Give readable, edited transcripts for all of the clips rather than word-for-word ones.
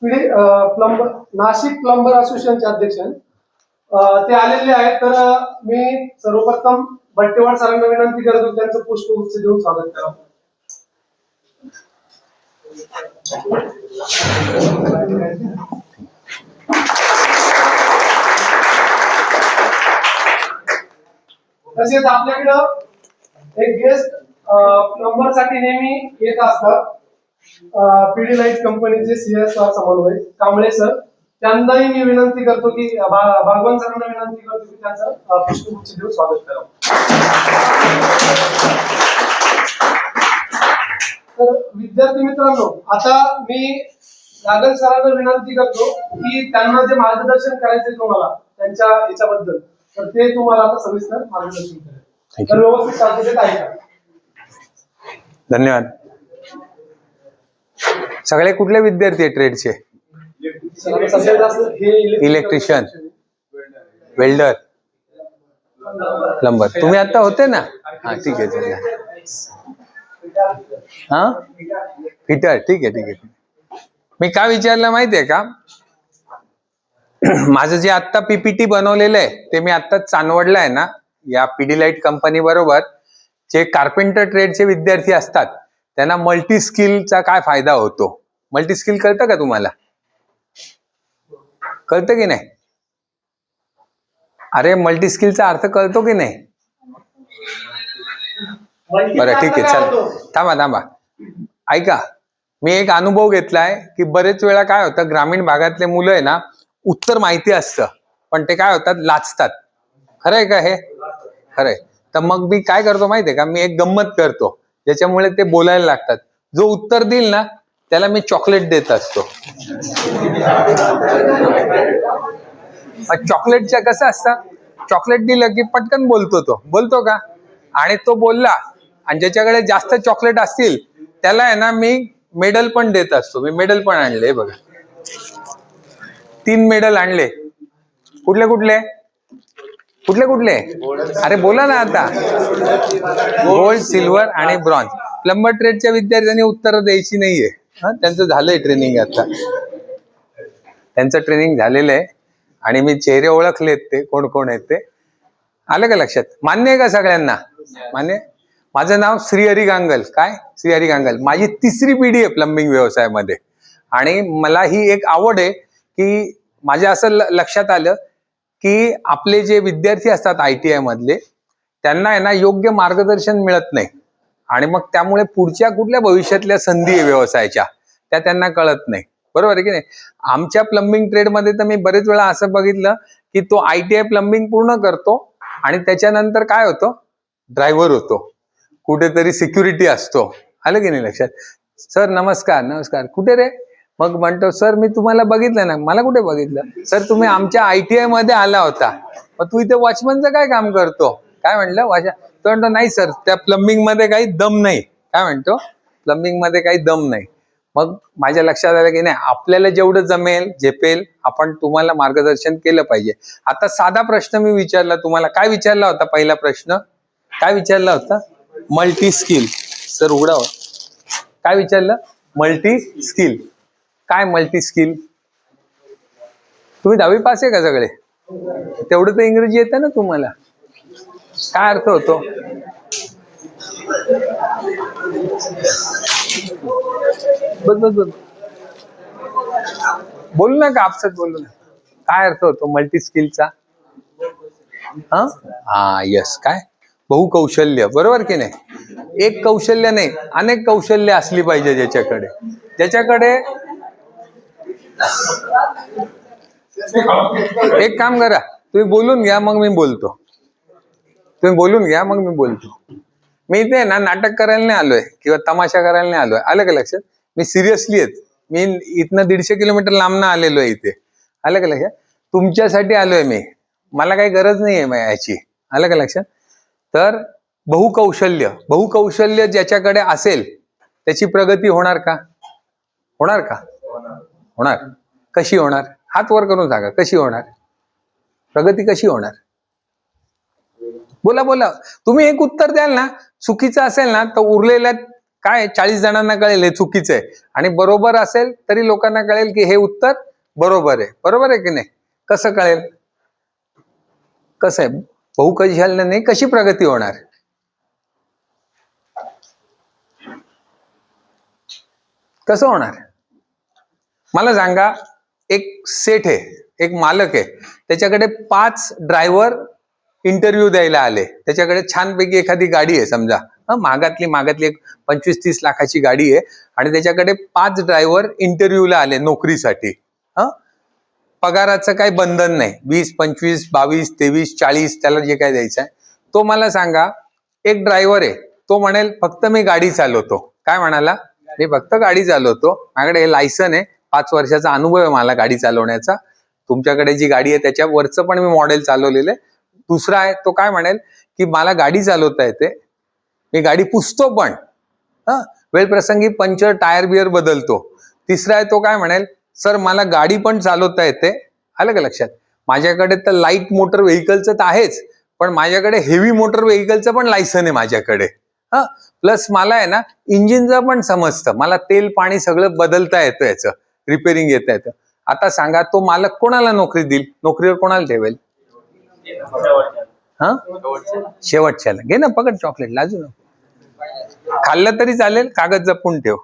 Plumber Nashik plumber असोसिएशनचे अध्यक्ष ते आलेले आहेत. तर मी सर्वप्रथम भट्टेवाड सरांना विनंती करतो त्यांचं पुष्पगुच्छ देऊन स्वागत करा. तसेच आपल्याकडं एक गेस्ट प्लंबर साठी नेहमी येत असतात पिडीलाइट कंपनीचे CSR समन्वय कांबळे सर. त्यांनाही मी विनंती करतो की भागवान सरांना विनंती करतो की त्यांचं पुष्पगुच्छ देऊन स्वागत करावं. तर विद्यार्थी मित्रांनो, आता मी नागल सरांना विनंती करतो की त्यांना जे मार्गदर्शन करायचे तुम्हाला त्यांच्या याच्याबद्दल, तर ते तुम्हाला आता सविस्तर मार्गदर्शन करेल. तर व्यवस्थित शांततेत ऐका. धन्यवाद. सगळे कुठले विद्यार्थी आहे ट्रेडचे? Electrician, welder, plumber. तुम्ही आता होते ना? हा ठीक आहे. हा फिटर. ठीक आहे. मी का विचारलं माहितीये का? माझं जे आता PPT बनवलेलं आहे ते मी आता चांदवडला आहे ना, या पिडीलाइट कंपनी बरोबर जे कार्पेंटर ट्रेडचे विद्यार्थी असतात त्यांना मल्टी स्किलचा काय फायदा होतो. मल्टी स्किल कळतं का तुम्हाला? कळतं की नाही? अरे मल्टी स्किलचा अर्थ कळतो की नाही? बरं ठीक आहे, चल थांबा. ऐका, मी एक अनुभव घेतलाय की बरेच वेळा काय होतं, ग्रामीण भागातले मुलं आहे ना, उत्तर माहिती असतं पण ते काय होतात, लाजतात. खरंय का हे? खरंय. तर मग मी काय करतो माहितीये का, मी एक गंमत करतो ज्याच्यामुळे ते बोलायला लागतात. जो उत्तर देईल ना त्याला मी चॉकलेट देत असतो. चॉकलेटच्या कसं असतं, चॉकलेट दिलं की पटकन बोलतो का? आणि तो बोलला आणि ज्याच्याकडे जास्त चॉकलेट असतील त्याला आहे ना मी मेडल पण देत असतो. मी मेडल पण आणले बघा, 3 मेडल आणले. कुठले? अरे बोला ना आता. गोल्ड, सिल्वर आणि ब्रॉन्झ. प्लंबर ट्रेडच्या विद्यार्थ्यांनी उत्तर द्यायची नाहीये. त्यांचं झालंय ट्रेनिंग. आता त्यांचं ट्रेनिंग झालेलं आहे आणि मी चेहरे ओळखलेत, ते कोण आहेत ते. आलं का लक्षात? मान्य आहे का सगळ्यांना? मान्य. माझं नाव श्रीहरी गांगल. काय? श्रीहरी गांगल. माझी 3री पिढी आहे प्लंबिंग व्यवसायामध्ये. आणि मला ही एक आवड आहे की माझ्या असं लक्षात आलं की आपले जे विद्यार्थी असतात ITI मधले, त्यांना आहे ना योग्य मार्गदर्शन मिळत नाही आणि मग त्यामुळे पुढच्या कुठल्या भविष्यातल्या संधी आहे व्यवसायाच्या त्या त्यांना कळत नाही. बरोबर आहे की नाही? आमच्या प्लंबिंग ट्रेडमध्ये तर मी बरेच वेळा असं बघितलं की तो ITI प्लंबिंग पूर्ण करतो आणि त्याच्यानंतर काय होतं, ड्रायव्हर होतो, कुठेतरी सिक्युरिटी असतो. आलं की नाही लक्षात? सर नमस्कार. कुठे रे? मग म्हणतो, सर मी तुम्हाला बघितलं ना. मला कुठे बघितलं? सर तुम्ही आमच्या ITI मध्ये आला होता. मग तू इथे वॉचमनचं काय काम करतो? काय म्हणलं? तो म्हणतो, नाही सर त्या प्लंबिंग मध्ये काही दम नाही. काय म्हणतो? प्लंबिंग मध्ये काही दम नाही. मग माझ्या लक्षात आलं की नाही, आपल्याला जेवढं जमेल झेपेल आपण तुम्हाला मार्गदर्शन केलं पाहिजे. आता साधा प्रश्न मी विचारला तुम्हाला. काय विचारला होता? पहिला प्रश्न काय विचारला होता? Multi skill. सर उघडाव. काय विचारलं? Multi skill. काय मल्टी स्किल? तुम्ही 10वी पास आहे का सगळे? तेवढं तर इंग्रजी येतं ना तुम्हाला. काय अर्थ होतो? बस बोलू नका, आपसात बोलू नका. काय अर्थ होतो मल्टी स्किलचा? यस. काय? बहुकौशल्य. बरोबर की नाही? एक कौशल्य नाही, अनेक कौशल्य असली पाहिजे ज्याच्याकडे एक काम करा, तुम्ही बोलून घ्या मग मी बोलतो. मी इथे ना नाटक करायला नाही आलोय किंवा तमाशा करायला नाही आलोय. आलं का लक्षात? मी सिरियसली आहेत. मी इथनं 150 किलोमीटर लांबनं आलेलो आहे इथे. आलं का लक्षात? तुमच्यासाठी आलोय मी. मला काही गरज नाहीये याची. आलं का लक्षात? तर बहुकौशल्य ज्याच्याकडे असेल त्याची प्रगती होणार का? होणार. कशी होणार? हात वर करून सांगा. कशी होणार? प्रगती कशी होणार? बोला. तुम्ही एक उत्तर द्याल ना, चुकीचं असेल ना तर उरलेल्या काय 40 जणांना कळेल हे चुकीचं आहे, आणि बरोबर असेल तरी लोकांना कळेल की हे उत्तर बरोबर आहे. बरोबर आहे की नाही? कसं कळेल? कसं आहे, बहुकौशल्याने कशी प्रगती होणार? कसं होणार मला सांगा. एक सेठ आहे, एक मालक आहे, त्याच्याकडे 5 ड्रायव्हर इंटरव्ह्यू द्यायला आले. त्याच्याकडे छानपैकी एखादी गाडी आहे समजा, मागातली एक 25-30 लाखाची गाडी आहे, आणि त्याच्याकडे 5 ड्रायव्हर इंटरव्ह्यूला आले नोकरीसाठी. पगाराचं काही बंधन नाही, 20, 25, 22, 23, 40 त्याला जे काय द्यायचं आहे. तो मला सांगा, एक ड्रायव्हर आहे, तो म्हणेल फक्त मी गाडी चालवतो. काय म्हणाला? मी फक्त गाडी चालवतो, माझ्याकडे हे लायसन आहे, 5 वर्षाचा अनुभव आहे मला गाडी चालवण्याचा. तुमच्याकडे जी गाडी आहे त्याच्यावरचं पण मी मॉडेल चालवलेलं आहे. दुसरा आहे तो काय म्हणेल की मला गाडी चालवता येते, मी गाडी पुसतो पण, वेळप्रसंगी पंचर टायर बियर बदलतो. तिसरा आहे तो काय म्हणेल, सर मला गाडी पण चालवता येते. आलं का लक्षात? माझ्याकडे तर लाईट मोटर व्हेकलचं तर आहेच, पण माझ्याकडे हेवी मोटर व्हेकलचं पण लायसन आहे माझ्याकडे. प्लस मला आहे ना इंजिनचं पण समजतं, मला तेल पाणी सगळं बदलता येतं, याचं रिपेरिंग येता येतं. आता सांगा तो मालक कोणाला नोकरी देईल? नोकरीवर कोणाला ठेवेल? शेवटच्याला. घे ना, पकड चॉकलेट, लाजू नको. खाल्लं तरी चालेल, कागद जपून ठेव.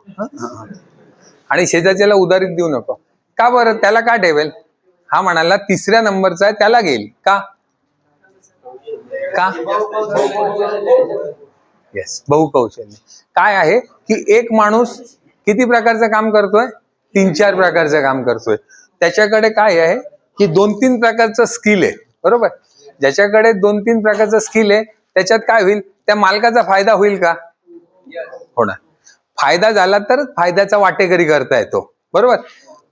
आणि शेजारच्याला उधारीत देऊ नको. का बरं? त्याला का ठेवेल? हा म्हणाला 3ऱ्या नंबरचा आहे त्याला घेईल. का? येस, बहुकौशल्य. काय आहे की एक माणूस किती प्रकारचं काम करतोय? 3-4 प्रकारचं काम करतोय. त्याच्याकडे काय आहे की 2-3 प्रकारचं स्किल आहे. बरोबर? ज्याच्याकडे 2-3 प्रकारचं स्किल आहे त्याच्यात काय होईल? त्या मालकाचा फायदा होईल का? होणार. फायदा झाला तर फायद्याचा वाटेकरी करता येतो. बरोबर?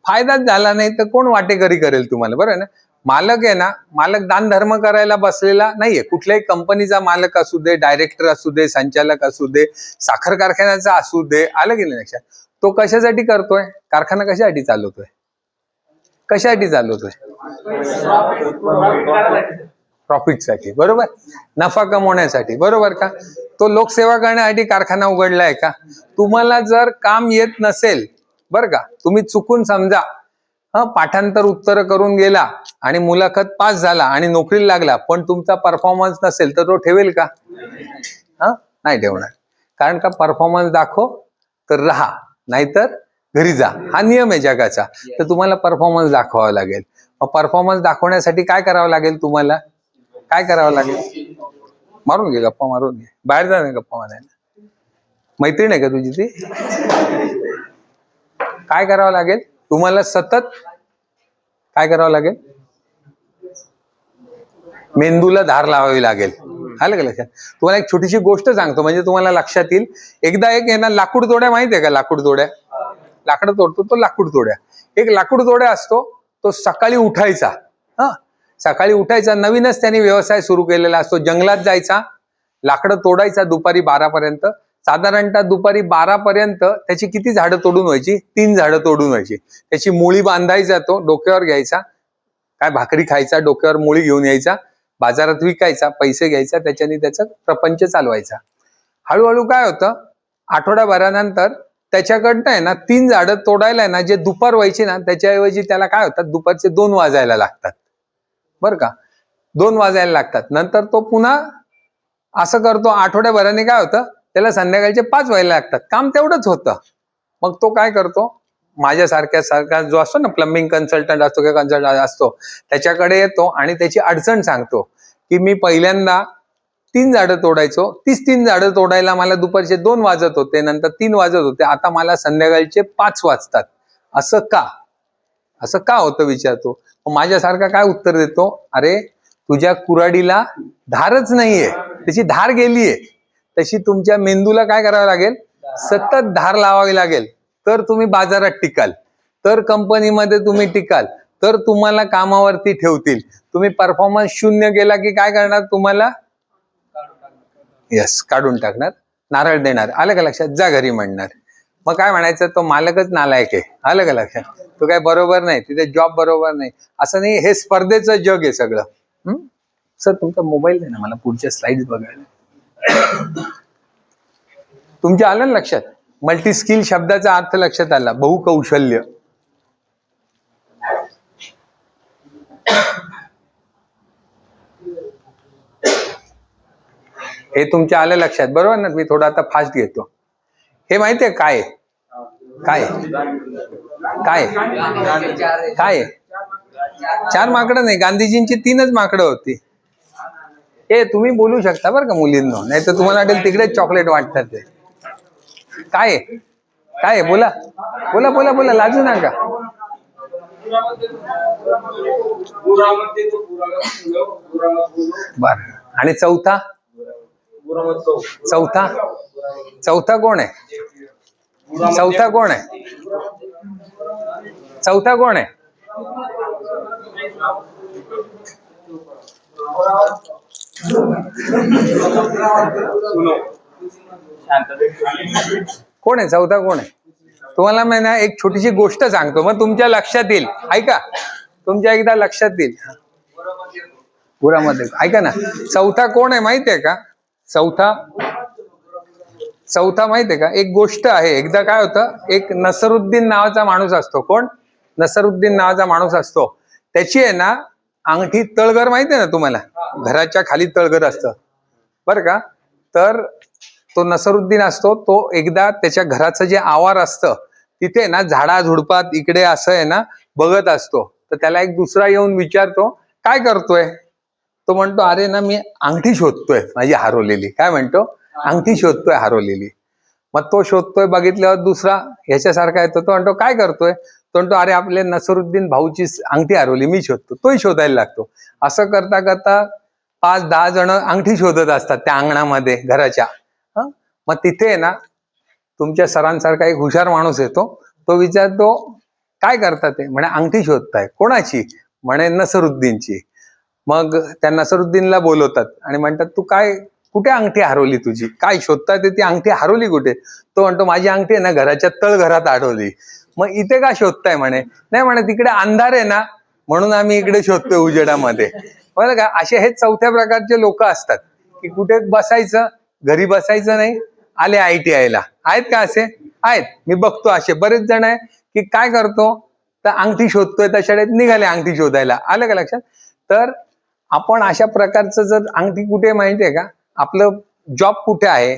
फायदाच झाला नाही तर कोण वाटेकरी करेल तुम्हाला? बरोबर ना? मालक आहे ना, मालक दान धर्म करायला बसलेला नाहीये. कुठल्याही कंपनीचा मालक असू दे, डायरेक्टर असू दे, संचालक असू दे, साखर कारखान्याचा असू दे, आलं की नाही लक्षात? तो कशासाठी करतोय? कारखाना कशासाठी चालवतोय? कशासाठी चालवतोय? प्रॉफिटसाठी. बरोबर? नफा कमवण्यासाठी. बरोबर का? तो लोकसेवा करण्यासाठी कारखाना उघडलाय का? तुम्हाला जर काम येत नसेल, बरं का, तुम्ही चुकून समजा पाठांतर उत्तर करून गेला आणि मुलाखत पास झाला आणि नोकरीला लागला, पण तुमचा परफॉर्मन्स नसेल तर तो ठेवेल का? नाही ठेवणार. कारण का? परफॉर्मन्स दाखव तर राहा, नाहीतर घरी जा, हा नियम आहे जगाचा. तर तुम्हाला परफॉर्मन्स दाखवावा लागेल. मग परफॉर्मन्स दाखवण्यासाठी काय करावं लागेल? तुम्हाला काय करावं लागेल? मारून घे, गप्पा मारून घे. बाहेर जा ना गप्पा मारायला. मैत्रीण आहे का तुझी ती? काय करावं लागेल तुम्हाला? सतत काय करावं लागेल? मेंदूला धार लावावी लागेल. आलं का लक्षात? तुम्हाला एक छोटीशी गोष्ट सांगतो म्हणजे तुम्हाला लक्षात येईल. एकदा एक आहे ना, लाकूड तोड्या माहिती आहे का? लाकूड तोड्या, लाकडं तोडतो तो लाकूड तोड्या. एक लाकूड तोड्या असतो, तो सकाळी उठायचा. सकाळी उठायचा, नवीनच त्याने व्यवसाय सुरू केलेला असतो. जंगलात जायचा, लाकडं तोडायचा दुपारी 12 पर्यंत. साधारणतः दुपारी 12 पर्यंत त्याची किती झाडं तोडून व्हायची? 3 झाडं तोडून व्हायची. त्याची मुळी बांधायचा, तो डोक्यावर घ्यायचा, काय भाकरी खायचा, डोक्यावर मुळी घेऊन यायचा, बाजारात विकायचा, पैसे घ्यायचा, त्याच्याने त्याचा प्रपंच चालवायचा. हळूहळू काय होतं, आठवड्याभरानंतर त्याच्याकडनं आहे ना 3 झाडं तोडायला आहे ना, जे दुपार व्हायची ना, त्याच्याऐवजी त्याला काय होतात, दुपारचे 2 वाजायला लागतात. बरं का? 2 वाजायला लागतात. नंतर तो पुन्हा असं करतो. आठवड्याभराने काय होतं, त्याला संध्याकाळचे 5 व्हायला लागतात. काम तेवढंच होतं. मग तो काय करतो, माझ्यासारख्या जो असतो ना, प्लंबिंग कन्सल्टंट असतो किंवा कन्सल्टंट असतो, त्याच्याकडे येतो आणि त्याची अडचण सांगतो की मी पहिल्यांदा 3 झाडं तोडायचो, 3 झाडं तोडायला मला दुपारचे 2 वाजत होते, नंतर 3 वाजत होते, आता मला संध्याकाळचे 5 वाजतात. असं का? असं का होतं विचारतो. माझ्यासारखा काय उत्तर देतो, अरे तुझ्या कुऱ्हाडीला धारच नाहीये, त्याची धार गेलीये. तशी तुमच्या मेंदूला काय करावं लागेल? सतत धार लावावी लागेल. तर तुम्ही बाजारात टिकाल, तर कंपनीमध्ये तुम्ही टिकाल, तर तुम्हाला कामावरती ठेवतील. तुम्ही परफॉर्मन्स 0 केला की काय करणार? तुम्हाला यस, काढून टाकणार, नारळ देणार. आलं का लक्षात? जा घरी म्हणणार. मग काय म्हणायचं, तो मालकच नालायक आहे. आलं का लक्षात? तो काय बरोबर नाही, तिथे जॉब बरोबर नाही, असं नाही. हे स्पर्धेचं जग आहे सगळं. सर तुमचा मोबाईल आहे ना, मला पुढच्या स्लाइड्स बघायला. तुमच्या आलं ना लक्षात? मल्टी स्किल शब्दाचा अर्थ लक्षात आला, बहुकौशल्य. हे तुमच्या आलं लक्षात, बरोबर ना? मी थोडं आता फास्ट घेतो. हे माहितीये काय काय काय काय? 4 माकडं नाही, गांधीजींची 3च माकडं होती. हे तुम्ही बोलू शकता बरं का मुलींनो, नाही तर तुम्हाला वाटेल तिकडेच चॉकलेट वाटतात ते. काय काय? बोला बोला बोला बोला, लाजू नका. बर, आणि चौथा चौथा चौथा कोण आहे? चौथा कोण आहे? चौथा कोण आहे? कोण आहे? चौथा कोण आहे? तुम्हाला मी ना एक छोटीशी गोष्ट सांगतो, मग तुमच्या लक्षात येईल. ऐका, तुमच्या एकदा लक्षात येईल. गुरामध्ये ऐका ना, चौथा कोण आहे माहितीये का? चौथा माहितीये का? एक गोष्ट आहे. एकदा काय होतं, एक नसरुद्दीन नावाचा माणूस असतो. कोण? नसरुद्दीन नावाचा माणूस असतो. त्याची आहे ना अंगठी, तळघर माहितीये ना तुम्हाला? घराच्या खाली तळघर असतं बरं का? तर तो नसरुद्दीन असतो, तो एकदा त्याच्या घराचं जे आवार असतं तिथे ना झाडा झुडपात इकडे असं आहे ना बघत असतो. तर त्याला एक दुसरा येऊन विचारतो, काय करतोय? तो म्हणतो, अरे ना मी अंगठी शोधतोय माझी हरवलेली. काय म्हणतो? अंगठी शोधतोय हरवलेली. मग तो शोधतोय, बघितल्यावर दुसरा ह्याच्यासारखा येतो. तो म्हणतो, काय करतोय? तो म्हणतो, अरे आपले नसरुद्दीन भाऊची अंगठी हरवली, मी शोधतो. तोही शोधायला लागतो. असं करता करता 5-10 जण अंगठी शोधत असतात त्या अंगणामध्ये घराच्या. मग तिथे ना तुमच्या सरांसारखा एक हुशार माणूस येतो. तो विचारतो, काय करतात ते? म्हणे अंगठी शोधताय. कोणाची? म्हणे नसरुद्दीनची. मग त्या नसरुद्दीनला बोलवतात आणि म्हणतात, तू काय, कुठे अंगठी हरवली तुझी? काय शोधताय ते? ती अंगठी हरवली कुठे? तो म्हणतो, माझी अंगठी आहे ना घराच्या तळघरात अडवली. मग इथे का शोधताय? म्हणे नाही, म्हणे तिकडे अंधार आहे ना, म्हणून आम्ही इकडे शोधतोय उजेडामध्ये. बरं का? असे हे चौथ्या प्रकारचे लोक असतात की कुठे बसायचं, घरी बसायचं नाही, आले ITI ला. आहेत का असे? आहेत, मी बघतो असे बरेच जण आहे की काय करतो, तर अंगठी शोधतोय, त्या शाळेत निघाले अंगठी शोधायला. आलं का लक्षात? तर आपण अशा प्रकारचं, जर अंगठी कुठे माहितीये का, आपलं जॉब कुठे आहे,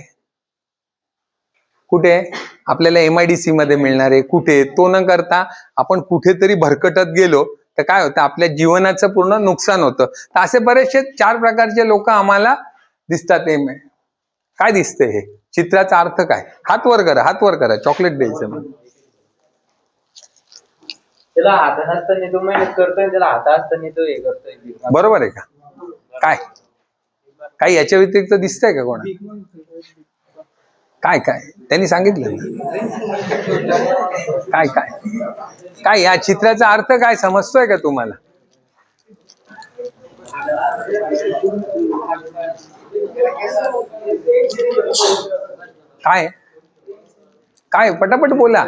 कुठे आपल्याला MIDC मध्ये मिळणार आहे, कुठे, तो न करता आपण कुठेतरी भरकटत गेलो तर काय होतं, आपल्या जीवनाचं पूर्ण नुकसान होतं. तर असे बरेचसे 4 प्रकारचे लोक आम्हाला दिसतात. काय दिसतंय हे चित्राचा अर्थ काय? हात वर करा, हात वर करा, चॉकलेट द्यायचं. मग त्याला हातात असताना तो मेहनत करतोय, त्याला हातात असताना तो हे करतोय. बरोबर आहे का? काय काही याच्या व्यतिरिक्त दिसतंय का कोणा? काय काय त्यांनी सांगितलं? काय काय काय या चित्राचा अर्थ काय समजतोय का तुम्हाला? काय काय पटापट बोला.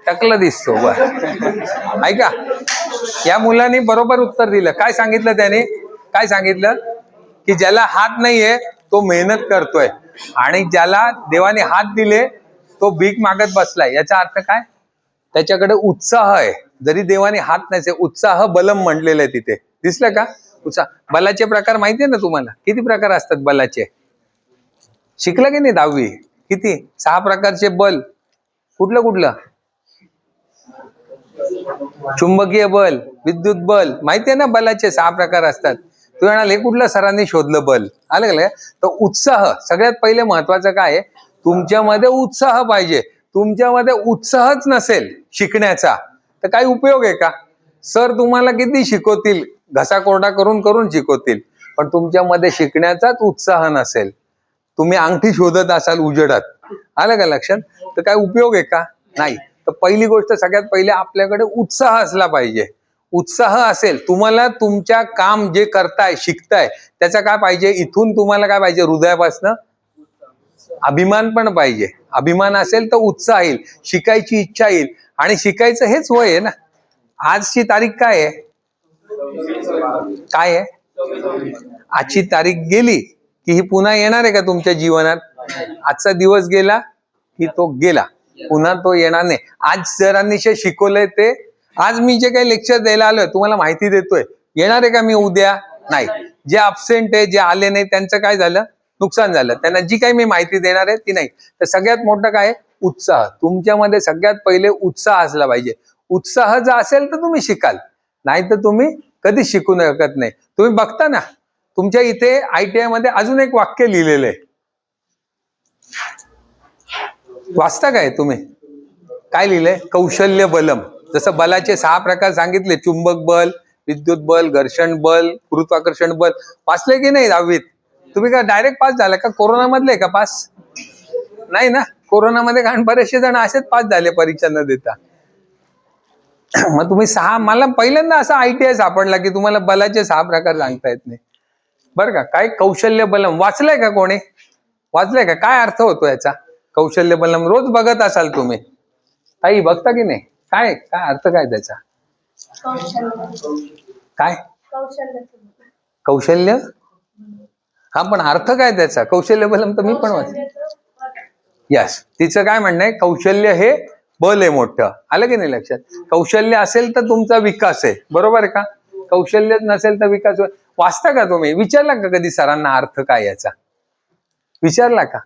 टकला दिसतो. बर, ऐका, या मुलांनी बरोबर उत्तर दिलं. काय सांगितलं त्याने? काय सांगितलं की ज्याला हात नाहीये तो मेहनत करतोय आणि ज्याला देवाने हात दिले तो भीक मागत बसलाय. याचा अर्थ काय? त्याच्याकडे उत्साह आहे. जरी देवाने हात नसे, उत्साह बलम म्हटलेलं आहे तिथे. दिसलं का? उत्साह. बलाचे प्रकार माहितीये ना तुम्हाला? किती प्रकार असतात बलाचे? शिकला की नाही 10वी? किती? 6 प्रकारचे बल. कुठलं कुठलं? चुंबकीय बल, विद्युत बल. माहितीये ना बलाचे 6 प्रकार असतात. तू म्हणाल हे कुठलं सरांनी शोधलं बल? आलं का? तर उत्साह सगळ्यात पहिले महत्वाचं काय आहे? तुमच्यामध्ये उत्साह पाहिजे. तुमच्यामध्ये उत्साहच नसेल शिकण्याचा तर काही उपयोग आहे का? सर तुम्हाला किती शिकवतील, घसा कोरडा करून करून शिकवतील, पण तुमच्यामध्ये शिकण्याचाच उत्साह नसेल, तुम्ही अंगठी शोधत असाल उजेडात, आलं का लक्षात, तर काय उपयोग आहे का? नाही. तर पहिली गोष्ट, सगळ्यात पहिले आपल्याकडे उत्साह असला पाहिजे. उत्साह असेल, तुम्हाला तुमच्या काम जे करताय, शिकताय, त्याचा काय पाहिजे? इथून तुम्हाला काय पाहिजे? हृदयापासून अभिमान पण पाहिजे. अभिमान असेल तर उत्साह येईल, शिकायची इच्छा येईल. आणि शिकायचं हेच वय आहे ना. आजची तारीख काय आहे? काय आहे? आजची तारीख गेली की ही पुन्हा येणार आहे का तुमच्या जीवनात? आजचा दिवस गेला की तो गेला, पुन्हा तो येणार नाही. आज सरांनी जे शिकवलंय ते, आज मी जे काही लेक्चर द्यायला आलोय तुम्हाला माहिती देतोय, येणार आहे का मी उद्या? नाही. जे अब्सेंट आहे, जे आले नाही, त्यांचं काय झालं? नुकसान झालं. त्यांना जी काही मी माहिती देणार आहे ती नाही. तर सगळ्यात मोठं काय? उत्साह. तुमच्यामध्ये सगळ्यात पहिले उत्साह असला पाहिजे. उत्साह जर असेल तर तुम्ही शिकाल, नाही तर तुम्ही कधीच शिकू शकत नाही. तुम्ही बघता ना, तुमच्या इथे ITI मध्ये अजून एक वाक्य लिहिलेलं आहे, वाचता काय तुम्ही? काय लिहिलंय? कौशल्य बलम. जसं बलाचे 6 प्रकार सांगितले, चुंबक बल, विद्युत बल, घर्षण बल, गुरुत्वाकर्षण बल. वाचले की नाही 10वीत? तुम्ही का डायरेक्ट पास झाला का? कोरोना मधले का पास? नाही ना. कोरोनामध्ये कारण बरेचसे जण असेच पास झाले परीक्षा न देता. मग तुम्ही 6, मला पहिल्यांदा असा ITI सापडला की तुम्हाला बलाचे 6 प्रकार सांगता येत नाही बरं का. काय कौशल्य बलम वाचलंय का? कोणी वाचलंय का? काय अर्थ होतो याचा? कौशल्य बलम रोज बघत असाल तुम्ही, ताई बघता की नाही? काय काय अर्थ काय त्याचा? काय कौशल्य? हा, पण अर्थ काय त्याचा? कौशल्य बलम तर मी पण वाचलं. यस, तिचं काय म्हणणं आहे? कौशल्य हे बल आहे मोठं. आलं की नाही लक्षात? कौशल्य असेल तर तुमचा विकास आहे, बरोबर आहे का? कौशल्यच नसेल तर विकास. वाचता का तुम्ही? विचारला का कधी सरांना अर्थ काय याचा? विचारला का?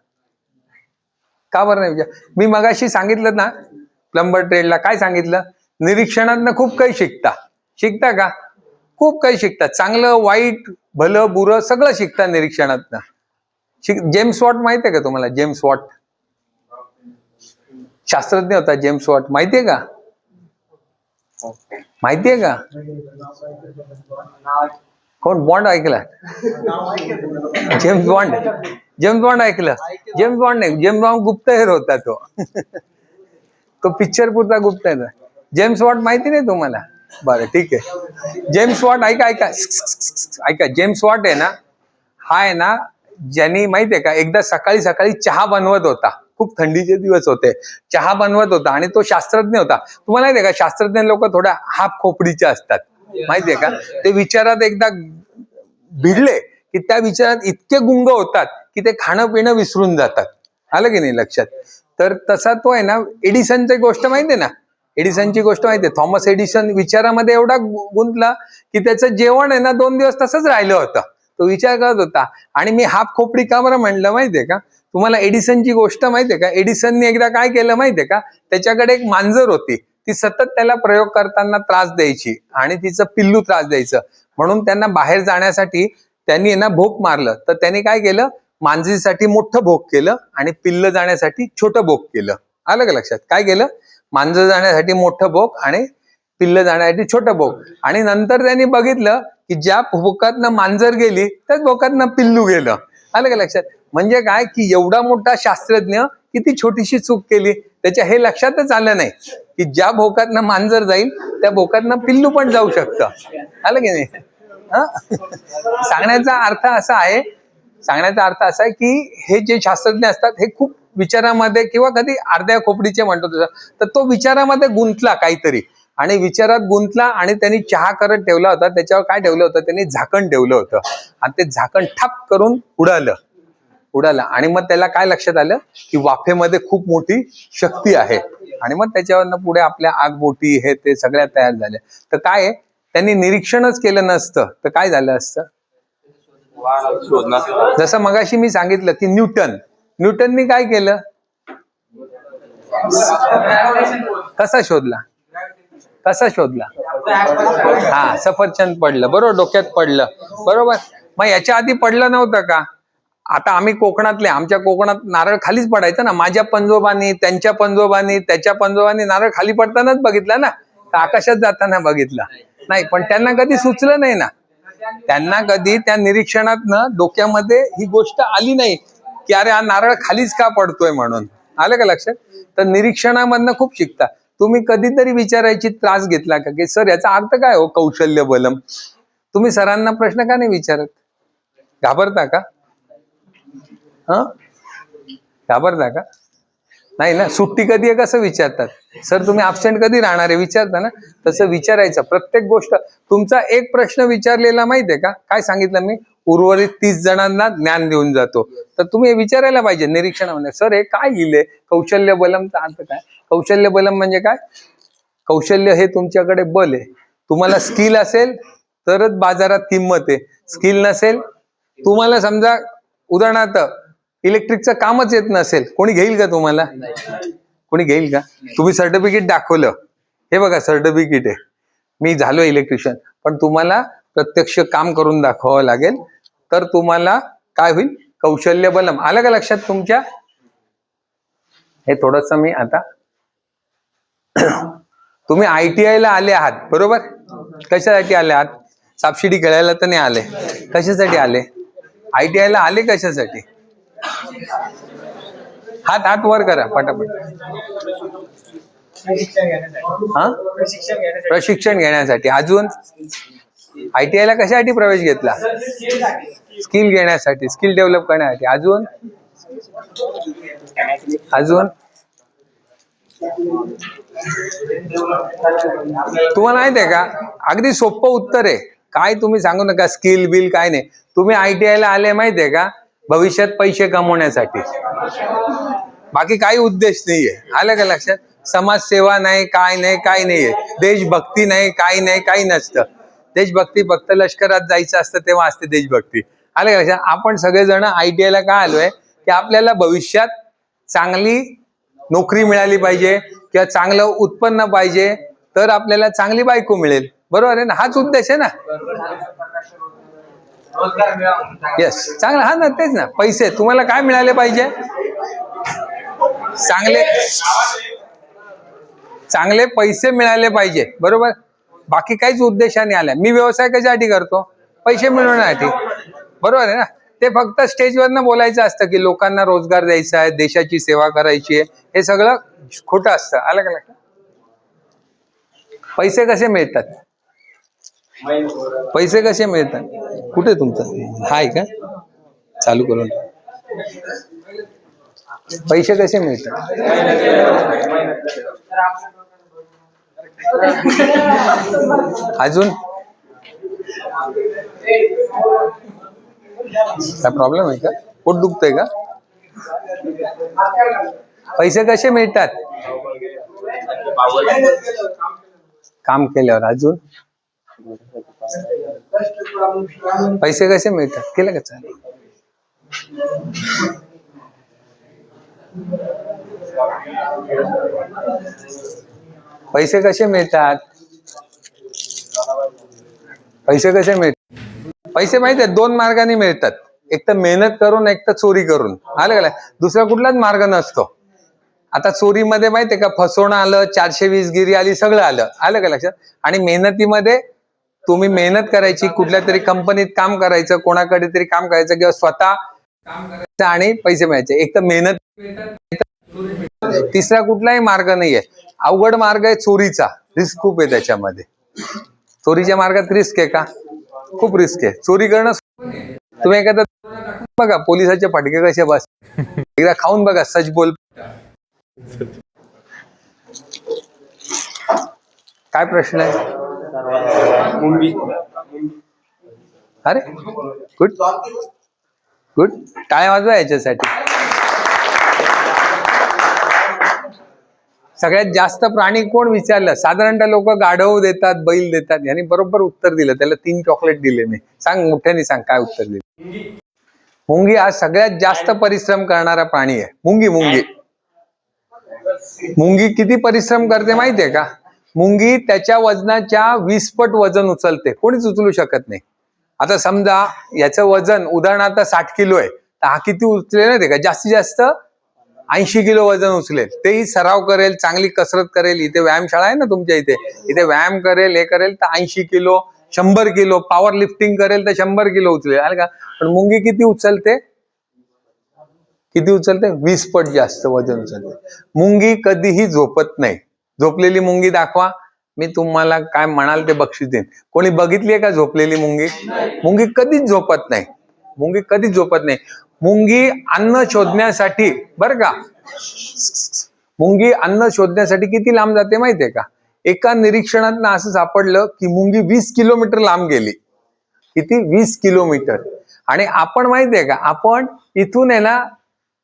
का बरं नाही विचार? मी मगाशी सांगितलं ना, प्लंबर ट्रेडला काय सांगितलं? निरीक्षणातनं खूप काही शिकता का? खूप काही शिकतात. चांगलं वाईट भलं बुरं सगळं शिकता निरीक्षणातनं. जेम्स वॉट माहितीये का तुम्हाला? जेम्स वॉट शास्त्रज्ञ होता. जेम्स वॉट माहितीये का? माहितीये का? कोण? बॉन्ड ऐकला? James bond. जेम्स बॉन्ड ऐकलं? जेम्स बॉन्ड नाही, जेम्स बॉन्ड गुप्तहेर होता तो. तो पिक्चर पुरता गुप्तहेर. जेम्स वॉट माहिती नाही तुम्हाला? बरं ठीक आहे. जेम्स वॉट ऐका. जेम्स वॉट आहे ना, हा आहे ना, ज्यांनी माहितीये का, एकदा सकाळी सकाळी चहा बनवत होता. खूप थंडीचे दिवस होते, चहा बनवत होता आणि तो शास्त्रज्ञ होता. तुम्हाला माहितीये का, शास्त्रज्ञ लोक थोड्या हाफ खोपडीचे असतात, माहितीये का? ते विचारात एकदा भिडले की त्या विचारात इतके गुंग होतात की ते खाणं पिणं विसरून जातात. आलं की नाही लक्षात? तर तसा तो आहे ना, एडिसनची गोष्ट माहितीये ना? एडिसनची गोष्ट माहितीये? थॉमस एडिसन विचारामध्ये एवढा गुंतला की त्याचं जेवण आहे ना 2 दिवस तसंच राहिलं होतं. तो विचार करत होता. आणि मी हाफ खोपडी का बरं म्हणलं माहितीये का? तुम्हाला एडिसनची गोष्ट माहितीये का? एडिसनने एकदा काय केलं माहितीये का? त्याच्याकडे एक मांजर होती, ती सतत त्याला प्रयोग करताना त्रास द्यायची आणि तिचं पिल्लू त्रास द्यायचं. म्हणून त्यांना बाहेर जाण्यासाठी त्यांनी ना भोक मारलं. तर त्यांनी काय केलं? मांजरीसाठी मोठं भोक केलं आणि पिल्ल जाण्यासाठी छोटं भोक केलं. आलं का लक्षात? काय केलं? मांजर जाण्यासाठी मोठं भोक आणि पिल्ल जाण्यासाठी छोटं भोक. आणि नंतर त्यांनी बघितलं की ज्या भोकातनं मांजर गेली त्याच भोकातनं पिल्लू गेलं. आलं का लक्षात? म्हणजे काय की एवढा मोठा शास्त्रज्ञ किती छोटीशी चूक केली, त्याच्या हे लक्षातच आलं नाही की ज्या भोकातनं मांजर जाईल त्या भोकातनं पिल्लू पण जाऊ शकतं. आलं की नाही? सांगण्याचा अर्थ असा आहे की हे जे शास्त्रज्ञ असतात हे खूप विचारामध्ये, किंवा कधी अर्ध्या खोपडीचे म्हणतो तसं, तर तो विचारामध्ये गुंतला काहीतरी, आणि विचारात गुंतला आणि त्यांनी चहा करत ठेवला होता. त्याच्यावर काय ठेवलं होतं? त्यांनी झाकण ठेवलं होतं आणि ते झाकण ठप करून उडालं आणि मग त्याला काय लक्षात आलं की वाफेमध्ये खूप मोठी शक्ती आहे. आणि मग त्याच्यावरनं पुढे आपल्या आगबोटी हे ते सगळ्या तयार झाल्या. तर काय आहे, त्यांनी निरीक्षणच केलं नसतं तर काय झालं असतं? जसं मगाशी मी सांगितलं की न्यूटननी काय केलं? कसा शोधला? हा, सफरचंद पडलं, बरोबर, डोक्यात पडलं, बरोबर. मग याच्या आधी पडलं नव्हतं का? आता आम्ही कोकणातले, आमच्या कोकणात नारळ खालीच पडायचं ना. माझ्या पंजोबांनी, त्यांच्या पंजोबांनी, त्याच्या पंजोबांनी नारळ खाली पडतानाच बघितला ना, आकाशात जाताना बघितला नाही. पण त्यांना कधी सुचलं नाही ना, त्यांना कधी त्या निरीक्षणातनं डोक्यामध्ये ही गोष्ट आली नाही की अरे हा नारळ खालीच का पडतोय म्हणून. आलं का लक्षात? तर निरीक्षणामधनं खूप शिकता. तुम्ही कधीतरी विचारायची त्रास घेतला का की सर याचा अर्थ काय हो कौशल्य बलम? तुम्ही सरांना प्रश्न का नाही विचारत? घाबरता का? घाबरता का? नाही ना. सुट्टी कधी आहे कसं विचारतात, सर तुम्ही अब्सेंट कधी राहणार आहे विचारता ना, तसं विचारायचं. प्रत्येक गोष्ट तुमचा एक प्रश्न विचारलेला माहितीये का, काय सांगितलं मी, उर्वरित 30 जणांना ज्ञान देऊन जातो. तर तुम्ही हे विचारायला पाहिजे निरीक्षणामध्ये, सर हे काय लिहिले, कौशल्य बलमचा अर्थ काय. कौशल्य बलम म्हणजे काय, कौशल्य हे तुमच्याकडे बल आहे. तुम्हाला स्किल असेल तरच बाजारात किंमत आहे, स्किल नसेल, तुम्हाला समजा उदाहरणार्थ इलेक्ट्रिकचं कामच येत नसेल, कोणी घेईल का तुम्हाला, कोणी घेईल का. तुम्ही सर्टिफिकेट दाखवलं, हे बघा सर्टिफिकेट आहे, मी झालो इलेक्ट्रिशियन, पण तुम्हाला प्रत्यक्ष काम करून दाखवावं लागेल, तर तुम्हाला काय होईल, कौशल्य बलम. आलं का लक्षात तुमच्या. हे थोडस मी आता तुम्ही ITI ला आले आहात बरोबर, कशासाठी आले आहात, सापशिडी खेळायला तर नाही आले, कशासाठी आले, ITI ला आले कशासाठी. हात वर करा पटापट. हा, प्रशिक्षण घेण्यासाठी. अजून ITI ला कशासाठी प्रवेश घेतला, स्किल घेण्यासाठी, स्किल डेव्हलप करण्यासाठी. अजून अजून तुम्हाला माहित आहे का, अगदी सोपं उत्तर आहे, काय तुम्ही सांगू नका स्किल बिल काय नाही. तुम्ही ITI ला आले माहितीये का, भविष्यात पैसे कमवण्यासाठी, बाकी काही उद्देश नाहीये. आलं का लक्षात. समाजसेवा नाही, काय नाही, काही नाहीये. देशभक्ती नाही, काही नाही, काही नसतं. देशभक्ती फक्त लष्करात जायचं असतं तेव्हा असते देशभक्ती. आलं का लक्षात. आपण सगळेजण ITI ला का आलोय, की आपल्याला भविष्यात चांगली नोकरी मिळाली पाहिजे किंवा चांगलं उत्पन्न पाहिजे, तर आपल्याला चांगली बायको मिळेल, बरोबर आहे ना, हाच उद्देश आहे ना. येस, चांगला, हा ना, तेच ना. पैसे तुम्हाला काय मिळाले पाहिजे, चांगले पैसे मिळाले पाहिजे, बरोबर. बाकी काहीच उद्देशाने आल्या. मी व्यवसाय कशासाठी करतो, पैसे मिळवण्यासाठी, बरोबर आहे ना. ते फक्त स्टेजवरनं बोलायचं असतं की लोकांना रोजगार द्यायचा आहे, देशाची सेवा करायची आहे, हे सगळं खोटं असतं. आलं का लक्षात. पैसे कसे मिळतात, पैसे कसे मिळतात, कुठे तुमचं हाय का, चालू करून. पैसे कसे मिळतात, अजून काय प्रॉब्लेम आहे का, पोट दुखतंय का. पैसे कसे मिळतात, काम केल्यावर. अजून पैसे कसे मिळतात, केलं का चालेल. पैसे कसे मिळतात, पैसे कसे मिळतात. पैसे माहिती आहे, 2 मार्गाने मिळतात, एक तर मेहनत करून, एक तर चोरी करून. आलं का, दुसरा कुठलाच मार्ग नसतो. आता चोरीमध्ये माहितीये का, फसवणं आलं, 420 गिरी आली, सगळं आलं. आलं का लक्षात. आणि मेहनतीमध्ये तुम्ही मेहनत करायची, कुठल्या तरी कंपनीत काम करायचं, कोणाकडे तरी काम करायचं, किंवा स्वतः काम करायचं आणि पैसे मिळायचे. एक तर मेहनत, तिसरा कुठलाही मार्ग नाहीये. अवघड मार्ग आहे चोरीचा, रिस्क खूप आहे त्याच्यामध्ये. चोरीच्या मार्गात रिस्क आहे का, खूप रिस्क आहे. चोरी करणं, तुम्ही एखादा बघा पोलिसाचे फटके कसे बस, एकदा खाऊन बघा, सच बोल. काय प्रश्न आहे, अरे गुड गुड, टाळ्या वाजवा याच्यासाठी. सगळ्यात जास्त प्राणी कोण विचारलं, साधारणतः लोक गाढव देतात, बैल देतात. यांनी बरोबर उत्तर दिलं, त्याला 3 चॉकलेट दिले मी. सांग मोठ्याने सांग काय उत्तर दिलं. मुंगी हा सगळ्यात जास्त परिश्रम करणारा प्राणी आहे. मुंगी किती परिश्रम करते माहितीये का, मुंगी त्याच्या वजनाच्या 20 पट वजन उचलते, कोणीच उचलू शकत नाही. आता समजा याचं वजन उदाहरणार्थ 60 किलो आहे, तर हा किती उचलेल माहितीये का, जास्तीत जास्त 80 किलो वजन उचलेल. तेही सराव करेल, चांगली कसरत करेल. इथे व्यायामशाळा आहे ना तुमच्या इथे, इथे व्यायाम करेल, हे करेल, तर 80 किलो 100 किलो पॉवर लिफ्टिंग करेल तर 100 किलो उचलेल. आलं का. पण मुंगी किती उचलते, किती उचलते, 20 पट जास्त वजन उचलते. मुंगी कधीही झोपत नाही. झोपलेली मुंगी दाखवा, मी तुम्हाला काय म्हणाल ते बक्षीस देईन. कोणी बघितली आहे का झोपलेली मुंगी. मुंगी कधीच झोपत नाही, मुंगी कधीच झोपत नाही. मुंगी अन्न शोधण्यासाठी, बरं का, मुंगी अन्न शोधण्यासाठी किती लांब जाते माहितीये का? एका निरीक्षणात असं सापडलं की मुंगी 20 किलोमीटर लांब गेली. किती? 20 किलोमीटर. आणि आपण माहितीये का, आपण इथून आहे ना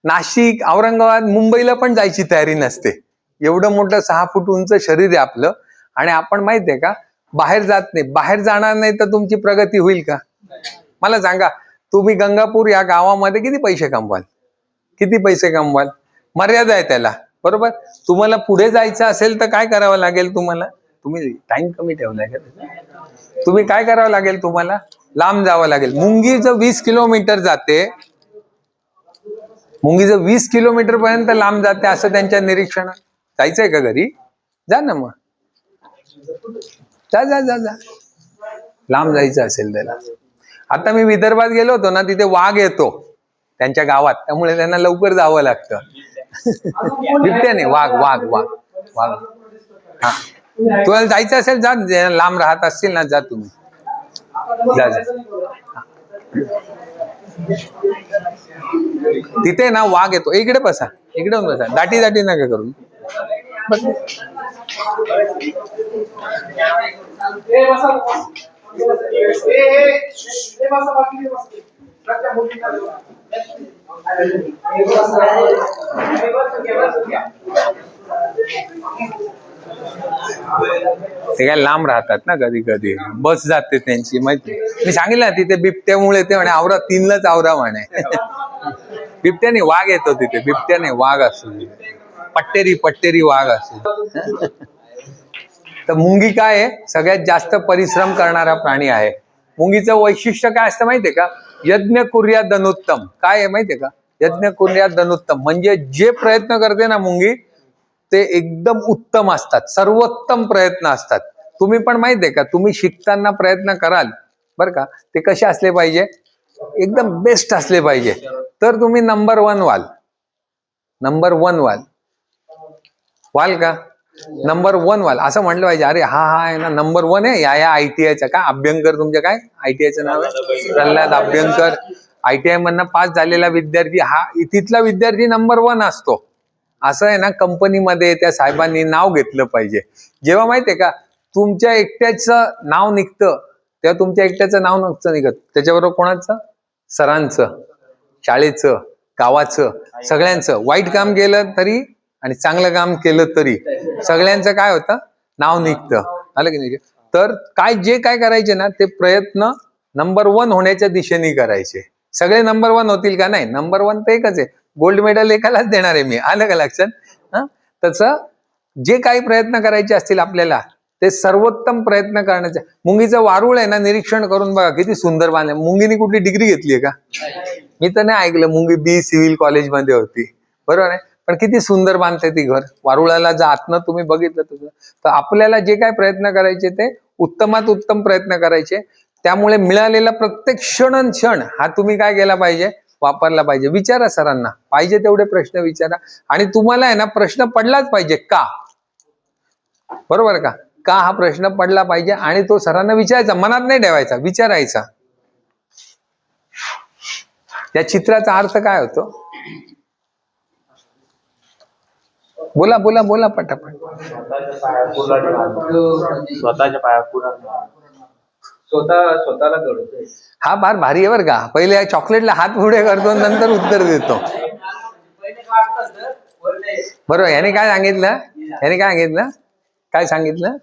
नाशिक, औरंगाबाद, मुंबईला पण जायची तयारी नसते. एवढं मोठं 6 फूट उंच शरीर आहे आपलं, आणि आपण माहितीये का बाहेर जात नाही. बाहेर जाणार नाही तर तुमची प्रगती होईल का? मला सांगा, तुम्ही गंगापूर या गावामध्ये किती पैसे कमवाल? किती पैसे कमवाल? मर्यादा आहे त्याला, बरोबर. तुम्हाला पुढे जायचं असेल तर काय करावं लागेल तुम्हाला? तुम्ही टाइम कमी ठेवलाय का? तुम्ही काय करावं लागेल तुम्हाला? लांब जावं लागेल. मुंगी जर 20 किलोमीटर जाते, मुंगी जर 20 किलोमीटर पर्यंत लांब जाते असं त्यांच्या निरीक्षणात. जायचंय का घरी? जा ना मग, जा जा जा जा, लांब जायचं असेल त्याला. आता मी विदर्भात गेलो होतो ना, तिथे वाघ येतो त्यांच्या गावात, त्यामुळे त्यांना लवकर जावं लागतं. बिबट्याने, वाघ वाघ वाघ वाघ. हा, तुम्हाला जायचं असेल जा, लांब राहत असतील ना जा तुम्ही, जा जा. तिथे ना वाघ येतो. इकडे बसा, इकडे बसा, दाटी दाटी नका करून. ते काय लांब राहतात ना, कधी कधी बस जाते त्यांची, माहिती. मी सांगितलं ना तिथे बिबट्यामुळे ते म्हणे आवरा, 3लाच आवरा म्हणे. बिबट्याने, वाघ येतो तिथे, बिबट्याने वाघ असतो, पट्टेरी वाघ असतो. तर मुंगी काय आहे? सगळ्यात जास्त परिश्रम करणारा प्राणी आहे. मुंगीचं वैशिष्ट्य काय असतं माहितीये का? यज्ञ कुर्या धनुत्तम. काय आहे माहितीये का? यज्ञ कुर्या धनुत्तम म्हणजे जे प्रयत्न करते ना मुंगी ते एकदम उत्तम असतात, सर्वोत्तम प्रयत्न असतात. तुम्ही पण माहितीये का, तुम्ही शिकताना प्रयत्न कराल बरं का, ते कसे असले पाहिजे? एकदम बेस्ट असले पाहिजे, तर तुम्ही नंबर 1 व्हाल. नंबर 1 व्हाल का? नंबर 1 व्हाल असं म्हटलं पाहिजे. अरे हा आहे ना नंबर 1 आहे या ITIचा. काय अभ्यंकर तुमच्या, काय ITIचं नाव आहे? प्रल्हाद अभ्यंकर. ITI मधनं पास झालेला विद्यार्थी हा तिथला विद्यार्थी नंबर 1 असतो. असं आहे ना कंपनीमध्ये त्या साहेबांनी नाव घेतलं पाहिजे. जेव्हा माहितीये का तुमच्या एकट्याचं नाव निघतं, तेव्हा तुमच्या एकट्याचं नाव नसतं निघत, त्याच्याबरोबर कोणाचं? सरांचं, शाळेचं, गावाचं, सगळ्यांचं. वाईट काम केलं तरी आणि चांगलं काम केलं तरी सगळ्यांचं काय होतं? नाव निघतं. आलं की नाही? तर जे काय करायचे ना ते प्रयत्न नंबर 1 होण्याच्या दिशेने करायचे. सगळे नंबर 1 होतील का? नाही. नंबर 1 तर एकच आहे. गोल्ड मेडल एकालाच देणार आहे मी. आलं का लक्षात? तसं जे काही प्रयत्न करायचे असतील आपल्याला ते सर्वोत्तम प्रयत्न करण्याचे. मुंगीचं वारूळ आहे ना, निरीक्षण करून बघा किती सुंदर बांधलं. मुंगीने कुठली डिग्री घेतली आहे का? मी तर नाही ऐकलं. मुंगी बी सिव्हिल कॉलेजमध्ये होती, बरोबर आहे. पण किती सुंदर बांधते ती घर. वारुळाला जर आतनं तुम्ही बघितलं तर आपल्याला जे काय प्रयत्न करायचे ते उत्तमात उत्तम प्रयत्न करायचे. त्यामुळे मिळालेला प्रत्येक क्षण हा तुम्ही काय केला पाहिजे? वापरला पाहिजे. विचारा सरांना, पाहिजे तेवढे प्रश्न विचारा. आणि तुम्हाला आहे ना प्रश्न पडलाच पाहिजे का, बरोबर का? का हा प्रश्न पडला पाहिजे आणि तो सरांना विचारायचा, मनात नाही ठेवायचा, विचारायचा. त्या चित्राचा अर्थ काय होतो? बोला बोला बोला पटापट. स्वतःच्या पाया पुढे स्वतःला घडवतोय. हा फार भारी आहे बरं का. पहिले चॉकलेटला हात पुढे करतो नंतर उत्तर देतो, बरोबर. याने काय सांगितलं? काय सांगितलं?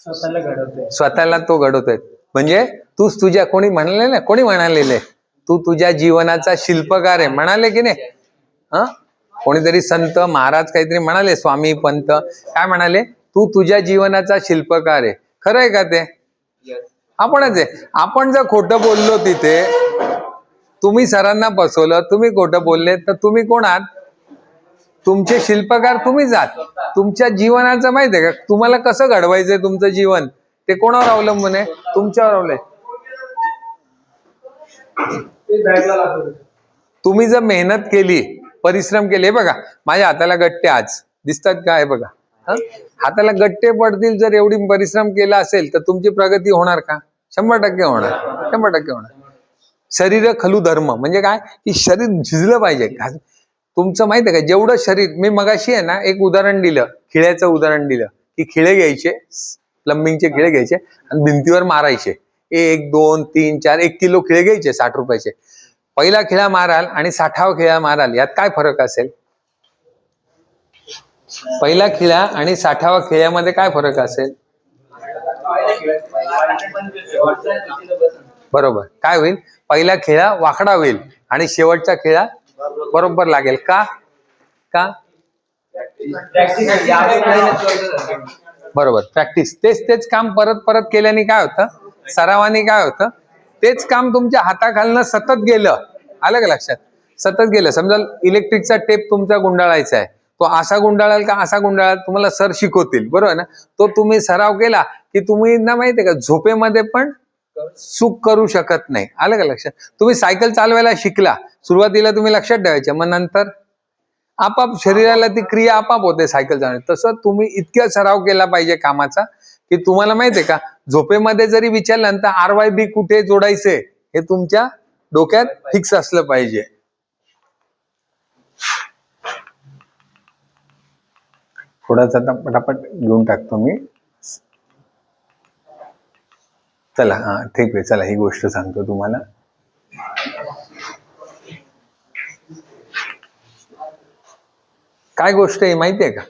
स्वतःला घडवतोय, स्वतःला तो घडवतोय. म्हणजे तूच तुझ्या, कोणी म्हणालेलं आहे तू तुझ्या जीवनाचा शिल्पकार आहे, म्हणाले की नाही? कोणीतरी संत महाराज काहीतरी म्हणाले, स्वामी पंत काय म्हणाले? तू तुझ्या जीवनाचा शिल्पकार आहे. खरं आहे का ते? आपणच आहे. आपण जर खोटं बोललो तिथे, तुम्ही सरांना बसवलं, तुम्ही खोटं बोलले तर तुम्ही कोण आहात? तुमचे शिल्पकार तुम्हीच आहात. तुमच्या जीवनाचं माहिती आहे का, तुम्हाला कसं घडवायचंय तुमचं जीवन ते कोणावर अवलंबून आहे? तुमच्यावर अवलंबून. तुम्ही जर मेहनत केली, परिश्रम केले, बघा माझ्या हाताला गट्टे आज दिसतात काय? बघा हाताला गट्टे पडतील. जर एवढी परिश्रम केला असेल तर तुमची प्रगती होणार का? 100% होणार, 100% होणार. शरीर खलु धर्म म्हणजे काय की शरीर झिजलं पाहिजे. तुमचं माहिती आहे का जेवढं शरीर, मी मगाशी आहे ना एक उदाहरण दिलं, खिळ्याचं उदाहरण दिलं की खिळे घ्यायचे, प्लंबिंगचे खिळे घ्यायचे आणि भिंतीवर मारायचे. 1, 2, 3, 4 1 किलो खिळे घ्यायचे 60 रुपयाचे. पहिला खिळा माराल आणि 60वा खिळा माराल यात काय फरक असेल? पहिला खिळा आणि 60वा खिळ्यामध्ये काय फरक असेल? बरोबर. काय होईल? पहिला खिळा वाकडा होईल आणि शेवटचा खिळा बरोबर लागेल. का? का? बरोबर. प्रॅक्टिस. तेच काम परत परत केल्याने काय होतं? सरावाने काय होतं? तेच काम तुमच्या हाताखालनं सतत गेलं. आलं का लक्षात? सतत गेलं. समजा इलेक्ट्रिकचा टेप तुमचा गुंडाळायचा आहे, तो असा गुंडाळाल का असा गुंडाळाल तुम्हाला सर शिकवतील. बरोबर ना? तो तुम्ही सराव केला की तुम्ही ना माहितीये का झोपेमध्ये पण चूक करू शकत नाही. आलं का लक्षात? तुम्ही सायकल चालवायला शिकला, सुरुवातीला तुम्ही लक्षात ठेवायचे, मग नंतर आपाप शरीराला ती क्रिया आपाप होते सायकल चालवणे. तसं तुम्ही इतक्या सराव केला पाहिजे कामाचा की तुम्हाला माहितीये का झोपेमध्ये जरी विचारलं तर RYB कुठे जोडायचे हे तुमच्या डोक्यात फिक्स असलं पाहिजे. थोडासा आता पटापट घेऊन टाकतो मी. चला ठीक आहे. चला ही गोष्ट सांगतो तुम्हाला. काय गोष्ट आहे माहितीये का?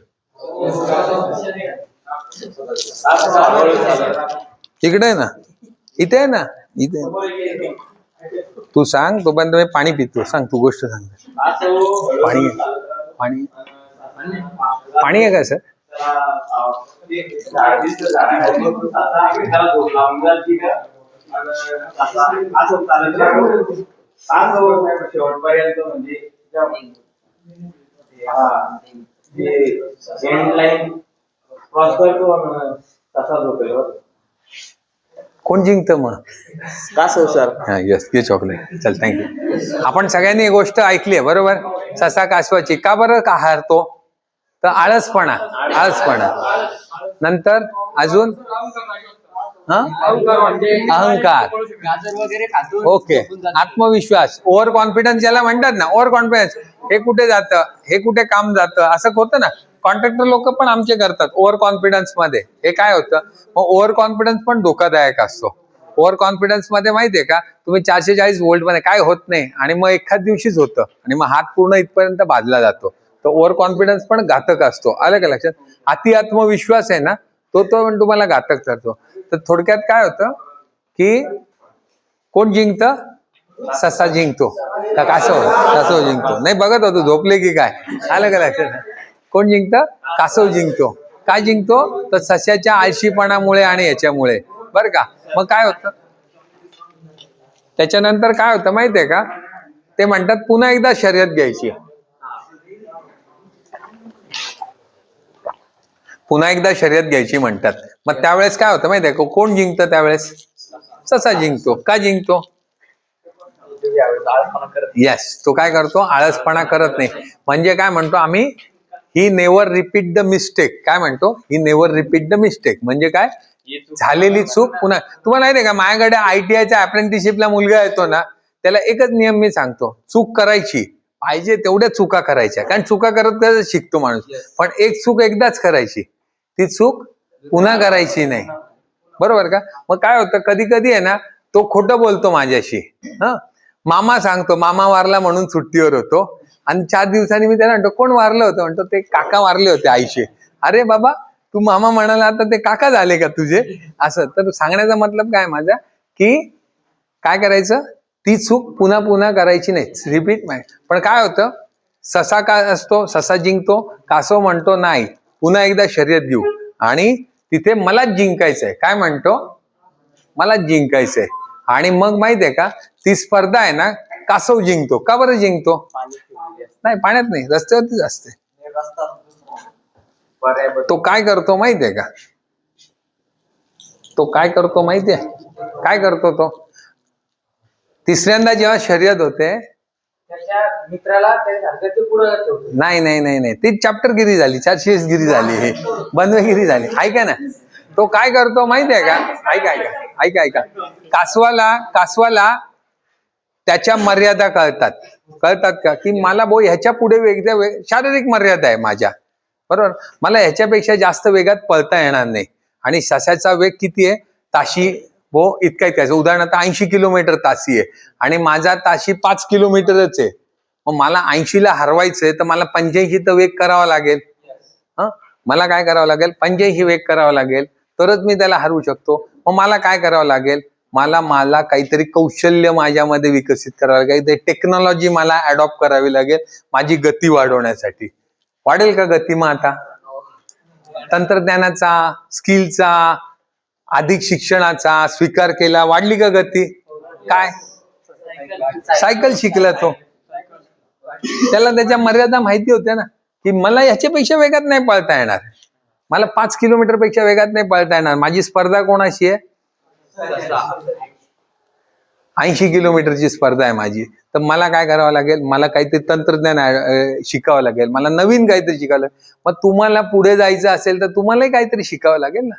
इकडे आहे ना, इथे आहे ना, इथे. तू सांग तोपर्यंत मी पाणी पितो. सांग तू गोष्ट सांग. पाणी पाणी पाणी आहे का सर? शेवटपर्यंत म्हणजे क्रॉस करतो तसाच होतो. कोण जिंकतं मग? कासव सर. हा यस, ये चॉकलेट. चल थँक्यू. आपण सगळ्यांनी ही गोष्ट ऐकली आहे बरोबर? ससा कासवाची. का बरं का हारतो? तर आळसपणा. नंतर अजून अहंकार. ओके. आत्मविश्वास. ओव्हर कॉन्फिडन्स ज्याला म्हणतात ना, ओव्हर कॉन्फिडन्स. हे कुठे जातं, हे कुठे काम जातं, असं होतं ना. कॉन्ट्रॅक्टर लोक पण आमचे करतात ओव्हर कॉन्फिडन्स मध्ये. हे काय होतं मग ओव्हर कॉन्फिडन्स पण धोकादायक असतो. ओव्हर कॉन्फिडन्स मध्ये माहितीये का तुम्ही 440 व्होल्ट मध्ये काय होत नाही आणि मग एखाद दिवशीच होतं आणि मग हात पूर्ण इथपर्यंत भाजला जातो. तर ओव्हर कॉन्फिडन्स पण घातक असतो. आलं का लक्षात? अति आत्मविश्वास आहे ना, तो पण तुम्हाला घातक ठरतो. तर थोडक्यात काय होतं की कोण जिंकतं? ससा जिंकतो का कासव जिंकतो? नाही बघत होतो झोपले की काय. आलं का लक्षात? कोण जिंकतं? कासव जिंकतो. काय जिंकतो? तर सस्याच्या आळशीपणामुळे आणि याच्यामुळे. बरं का? मग काय होतं त्याच्यानंतर? काय होतं माहितीये का? ते म्हणतात पुन्हा एकदा शर्यत घ्यायची. पुन्हा एकदा शर्यत घ्यायची म्हणतात. मग त्यावेळेस काय होतं माहितीये का? कोण जिंकतं त्यावेळेस? ससा जिंकतो. का जिंकतो? यस, तो काय करतो? आळसपणा करत नाही. म्हणजे काय म्हणतो आम्ही? ही नेव्हर रिपीट द मिस्टेक. काय म्हणतो? ही नेव्हर रिपीट द मिस्टेक म्हणजे काय? झालेली चूक पुन्हा. तुम्हाला माहिती आहे का माझ्याकडे ITIच्या अप्रेंटिसशिपला मुलगा येतो ना, त्याला एकच नियम मी सांगतो, चूक करायची पाहिजे तेवढ्या चुका करायच्या. कारण चुका करत करत शिकतो माणूस. पण एक चूक एकदाच करायची, ती चूक पुन्हा करायची नाही. बरोबर का? मग काय होतं कधी कधी आहे ना तो खोटं बोलतो माझ्याशी. मामा सांगतो मामा वारला म्हणून सुट्टीवर होतो आणि 4 दिवसांनी मी त्याला म्हणतो कोण वारलं होतं? म्हणतो ते काका वारले होते आईचे. अरे बाबा तू मामा म्हणाला आता ते काका झाले का तुझे? असं. तर सांगण्याचा मतलब काय माझा की काय करायचं? ती चूक पुन्हा पुन्हा करायची नाही. रिपीट नाही. पण काय होतं ससा काय असतो? ससा जिंकतो. कासव म्हणतो नाही पुन्हा एकदा शर्यत घेऊ आणि तिथे मलाच जिंकायचंय. काय म्हणतो? मलाच जिंकायचंय. आणि मग माहितीये का ती स्पर्धा आहे ना कासव जिंकतो. का बरं जिंकतो? नाही पाण्यात नाही, रस्त्यावरतीच असते. तो काय करतो माहितीये का? तो काय करतो माहितीये? काय करतो तो? तिसऱ्यांदा जेव्हा शर्यत होते मित्राला नाही नाही नाही नाही ती चॅप्टरगिरी झाली, 400 गिरी झाली, हे बंदगिरी झाली. ऐका ना तो काय करतो माहितीये का? ऐका ऐका ऐका ऐका. कासवाला त्याच्या मर्यादा कळतात का, की मला ह्याच्या पुढे शारीरिक मर्यादा आहे माझ्या, बरोबर. मला ह्याच्यापेक्षा जास्त वेगात पळता येणार नाही. आणि सशाचा वेग किती आहे, ताशी इतका उदाहरणार्थ 80 किलोमीटर तासी आहे आणि माझा ताशी 5 किलोमीटरच आहे. मग मला 80ला हरवायचंय तर मला 85 वेग करावा लागेल. मला काय करावं लागेल, 85 वेग करावा लागेल, तरच मी त्याला हरवू शकतो. मग मला काय करावं लागेल, मला काहीतरी कौशल्य माझ्यामध्ये विकसित करावं लागेल, काहीतरी टेक्नॉलॉजी मला अडॉप्ट करावी लागेल माझी गती वाढवण्यासाठी. वाढेल का गती? मग आता तंत्रज्ञानाचा, स्किलचा, अधिक शिक्षणाचा स्वीकार केला, वाढली का गती? काय सायकल शिकला तो, त्याला त्याच्या मर्यादा माहिती होत्या ना, की मला ह्याच्यापेक्षा वेगात नाही पळता येणार, मला 5 किलोमीटर पेक्षा वेगात नाही पळता येणार. माझी स्पर्धा कोणाशी आहे? 80 किलोमीटरची स्पर्धा आहे माझी. तर मला काय करावं लागेल, मला काहीतरी तंत्रज्ञान शिकावं लागेल, मला नवीन काहीतरी शिकावं लागेल. मग तुम्हाला पुढे जायचं असेल तर तुम्हालाही काहीतरी शिकावं लागेल ना.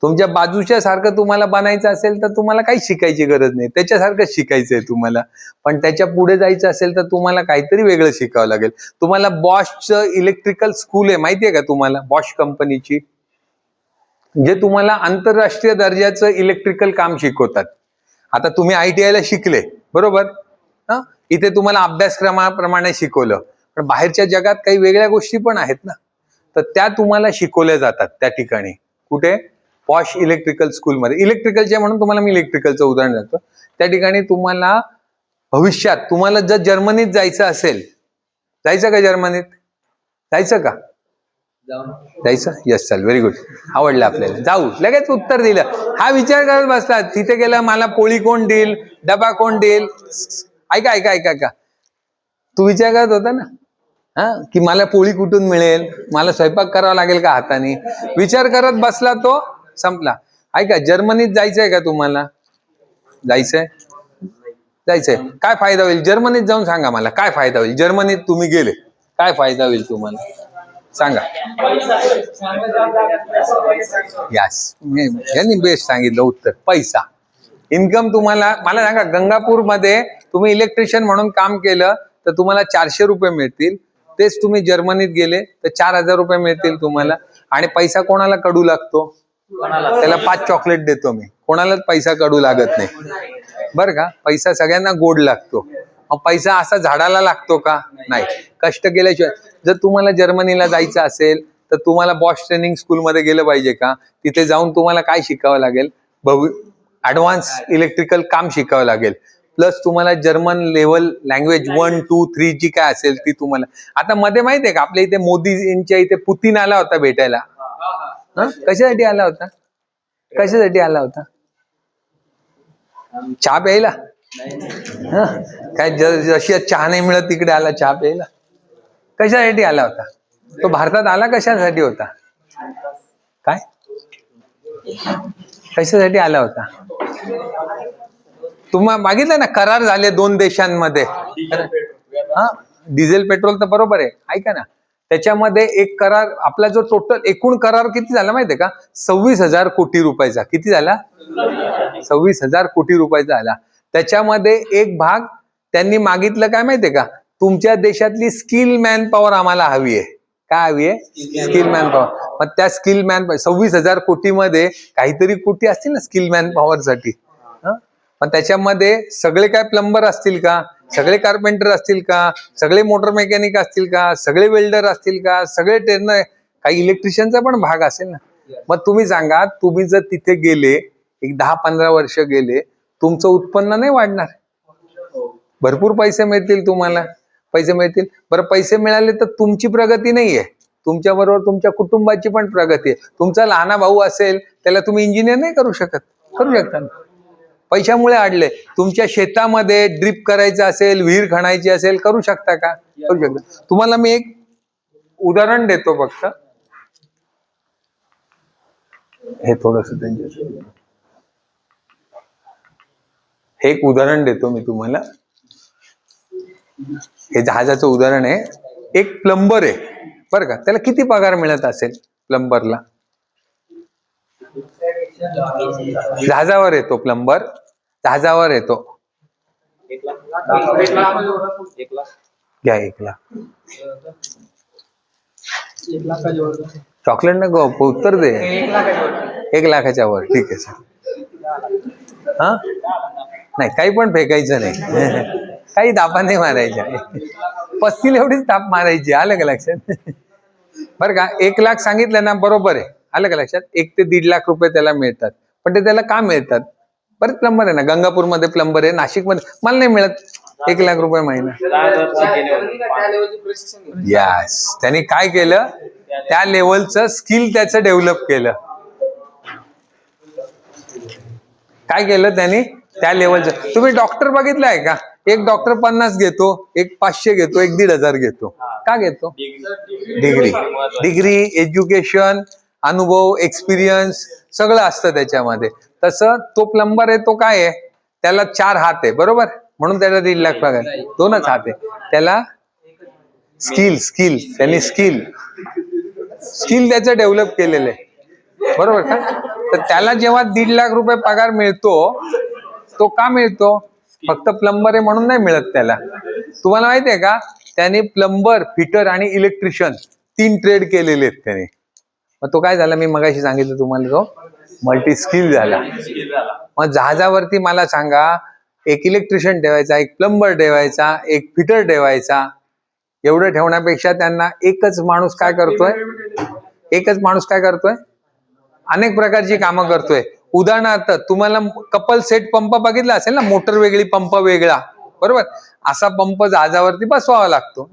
तुमच्या बाजूच्या सारखं तुम्हाला बनायचं असेल तर तुम्हाला काही शिकायची गरज नाही, त्याच्यासारखं शिकायचंय तुम्हाला. पण त्याच्या पुढे जायचं असेल तर तुम्हाला काहीतरी वेगळं शिकावं लागेल. तुम्हाला बॉशचं इलेक्ट्रिकल स्कूल आहे, माहितीये का तुम्हाला? बॉश कंपनीची, जे तुम्हाला आंतरराष्ट्रीय दर्जाचं इलेक्ट्रिकल काम शिकवतात. आता तुम्ही ITI ला शिकले, बरोबर. इथे तुम्हाला अभ्यासक्रमाप्रमाणे शिकवलं, पण बाहेरच्या जगात काही वेगळ्या गोष्टी पण आहेत ना, तर त्या तुम्हाला शिकवल्या जातात त्या ठिकाणी. कुठे? पॉश इलेक्ट्रिकल स्कूलमध्ये. इलेक्ट्रिकलचे म्हणून तुम्हाला मी इलेक्ट्रिकलचं उदाहरण देतो. त्या ठिकाणी तुम्हाला भविष्यात तुम्हाला जर जर्मनीत जायचं असेल, जायचं का जर्मनीत? जायचं का? जायचं? यस, चल, व्हेरी गुड, आवडलं आपल्याला, जाऊ. लगेच उत्तर दिलं. हा विचार करत बसला, तिथे गेला, मला पोळी कोण देईल, डबा कोण देईल. ऐका ऐका ऐका ऐका, तू विचार करत होता ना, की मला पोळी कुठून मिळेल, मला स्वयंपाक करावा लागेल का हाताने, विचार करत बसला तो, संपला. ऐका, जर्मनीत जायचंय का तुम्हाला? जायचंय? जायचंय. काय फायदा होईल जर्मनीत जाऊन? सांगा मला, काय फायदा होईल जर्मनीत तुम्ही गेले, काय फायदा होईल तुम्हाला, सांगा. यस, यांनी बेस्ट सांगितलं उत्तर, पैसा, इन्कम. तुम्हाला मला सांगा, गंगापूरमध्ये तुम्ही इलेक्ट्रिशियन म्हणून काम केलं तर तुम्हाला 400 रुपये मिळतील. तेच तुम्ही जर्मनीत गेले तर 4000 रुपये मिळतील तुम्हाला. आणि पैसा कोणाला कडू लागतो? त्याला 5 चॉकलेट देतो मी, कोणालाच पैसा कडू लागत नाही, बरं का. पैसा सगळ्यांना गोड लागतो. मग पैसा असा झाडाला लागतो का? नाही, कष्ट केल्याशिवाय. जर तुम्हाला जर्मनीला जायचं असेल तर तुम्हाला बॉश ट्रेनिंग स्कूलमध्ये गेलं पाहिजे का? तिथे जाऊन तुम्हाला काय शिकावं लागेल? ऍडव्हान्स इलेक्ट्रिकल काम शिकावं लागेल. प्लस तुम्हाला जर्मन लेव्हल लँग्वेज 1, 2, 3 जी काय असेल ती तुम्हाला. आता मध्ये माहिती आहे का, आपल्या इथे मोदींच्या इथे पुतीन आला होता भेटायला. कशासाठी आला होता? कशासाठी आला होता? चहा प्यायला? काय रशियात चहा नाही मिळत, तिकडे आला चहा प्यायला? कशासाठी आला होता तो? भारतात आला कशासाठी होता? काय कशासाठी आला होता? तुम्हाला मागितलं ना, करार झाले 2 देशांमध्ये. डिझेल पेट्रोल तर बरोबर आहे. ऐका ना, त्याच्यामध्ये एक करार, आपला जो टोटल एकूण करार किती झाला माहितीये का? 26,000 कोटी रुपयाचा. किती झाला? 26,000 कोटी रुपयाचा झाला. त्याच्यामध्ये एक भाग त्यांनी मागितलं काय माहितीये का? तुमच्या देशातली स्किल मॅन पॉवर आम्हाला हवी आहे. काय हवी आहे? Skill man power. मग त्या स्किल मॅन 26,000 कोटीमध्ये काहीतरी कोटी असतील ना स्किल मॅन पॉवर साठी. पण त्याच्यामध्ये सगळे काय प्लंबर असतील का? सगळे कार्पेंटर असतील का? सगळे मोटर मेकॅनिक असतील का? सगळे वेल्डर असतील का? सगळे ट्रेनर, काही इलेक्ट्रिशियनचा पण भाग असेल ना. मग तुम्ही सांगा, तुम्ही जर तिथे गेले, एक 10-15 वर्ष गेले, तुमचं उत्पन्न नाही वाढणार? भरपूर पैसे मिळतील तुम्हाला, पैसे मिळतील. बरं, पैसे मिळाले तर तुमची प्रगती नाहीये, तुमच्या बरोबर तुमच्या कुटुंबाची पण प्रगती आहे. तुमचा लहाना भाऊ असेल, त्याला तुम्ही इंजिनियर नाही करू शकत? करू शकता ना. पैशामुळे अडले. तुमच्या शेतामध्ये ड्रिप करायचं असेल, विहीर खणायची असेल, करू शकता का? करू शकता. तुम्हाला मी एक उदाहरण देतो फक्त, हे थोडस त्यांच्या, हे एक उदाहरण देतो मी तुम्हाला. हे जहाजाचं उदाहरण आहे. एक प्लंबर आहे, बरं का. त्याला किती पगार मिळत असेल प्लंबरला? जहाजावर येतो प्लंबर, जहाजावर येतो. घ्या 1,00,000. चॉकलेट नको उत्तर दे. 1,00,000च्या वर ठीक आहे सर. हा नाही काही पण फेकायचं नाही. काही दापा नाही मारायच्या. पस्तील एवढीच ताप मारायची. आलं का लक्षात? बरं का 1,00,000 सांगितलं ना बरोबर आहे. आलं का लक्षात? 1 ते 1.5 लाख रुपये त्याला मिळतात. पण ते त्याला का मिळतात? बरेच प्लंबर आहे ना, गंगापूरमध्ये प्लंबर आहे, नाशिकमध्ये. मला नाही मिळत 1,00,000 रुपये महिना. यस, त्यांनी काय केलं? त्या लेवलचं स्किल त्याचं डेव्हलप केलं. काय केलं त्यांनी? त्या लेवलचं. तुम्ही डॉक्टर बघितलाय का? एक डॉक्टर 50 घेतो, एक 500 घेतो, एक 1,500 घेतो. का घेतो? डिग्री, एज्युकेशन, अनुभव, एक्सपिरियन्स सगळं असतं त्याच्यामध्ये. तसं तो प्लंबर आहे तो काय आहे? त्याला 4 हात आहे बरोबर, म्हणून त्याला 1.5 लाख पगार. 2च हात आहे त्याला. स्किल त्यांनी स्किल त्याचं डेव्हलप केलेलं आहे बरोबर का? तर त्याला जेव्हा 1.5 लाख रुपये पगार मिळतो, तो का मिळतो? फक्त प्लंबर आहे म्हणून नाही मिळत त्याला. तुम्हाला माहितीये का त्याने प्लंबर, फिटर आणि इलेक्ट्रिशियन 3 ट्रेड केलेले आहेत त्याने. मग तो काय झाला? मी मगाशी सांगितलं तुम्हाला, तो मल्टी स्किल झाला. मग जहाजावरती मला सांगा, एक इलेक्ट्रिशियन ठेवायचा, एक प्लंबर ठेवायचा, एक फिटर ठेवायचा. एवढं ठेवण्यापेक्षा त्यांना एकच माणूस काय करतोय? अनेक प्रकारची कामं करतोय. उदाहरणार्थ तुम्हाला कपल सेट पंप बघितला असेल ना, मोटर वेगळी पंप वेगळा बरोबर. असा पंप जहाजावरती बसवावा लागतो.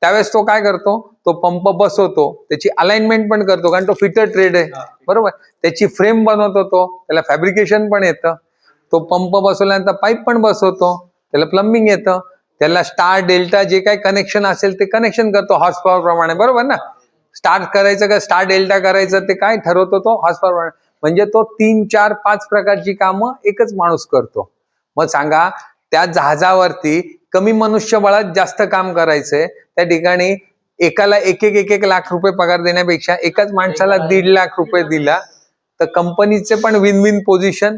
त्यावेळेस तो काय करतो? तो पंप बसवतो, त्याची अलाइनमेंट पण करतो, कारण तो फिटर ट्रेड आहे बरोबर. त्याची फ्रेम बनवतो तो, त्याला फॅब्रिकेशन पण येतं. तो पंप बसवल्यानंतर पाईप पण बसवतो, त्याला प्लंबिंग येतं. त्याला स्टार डेल्टा जे काही कनेक्शन असेल ते कनेक्शन करतो हॉर्स पॉवर प्रमाणे बरोबर ना. स्टार करायचं का स्टार डेल्टा करायचं ते काय ठरवतो? तो हॉर्स पॉवर प्रमाणे. म्हणजे तो 3, 4, 5 प्रकारची कामं एकच माणूस करतो. मग सांगा त्या जहाजावरती कमी मनुष्यबळात जास्त काम करायचंय, त्या ठिकाणी एकाला 1 लाख रुपये पगार देण्यापेक्षा एकाच माणसाला 1.5 लाख रुपये दिला तर कंपनीचे पण विन विन पोझिशन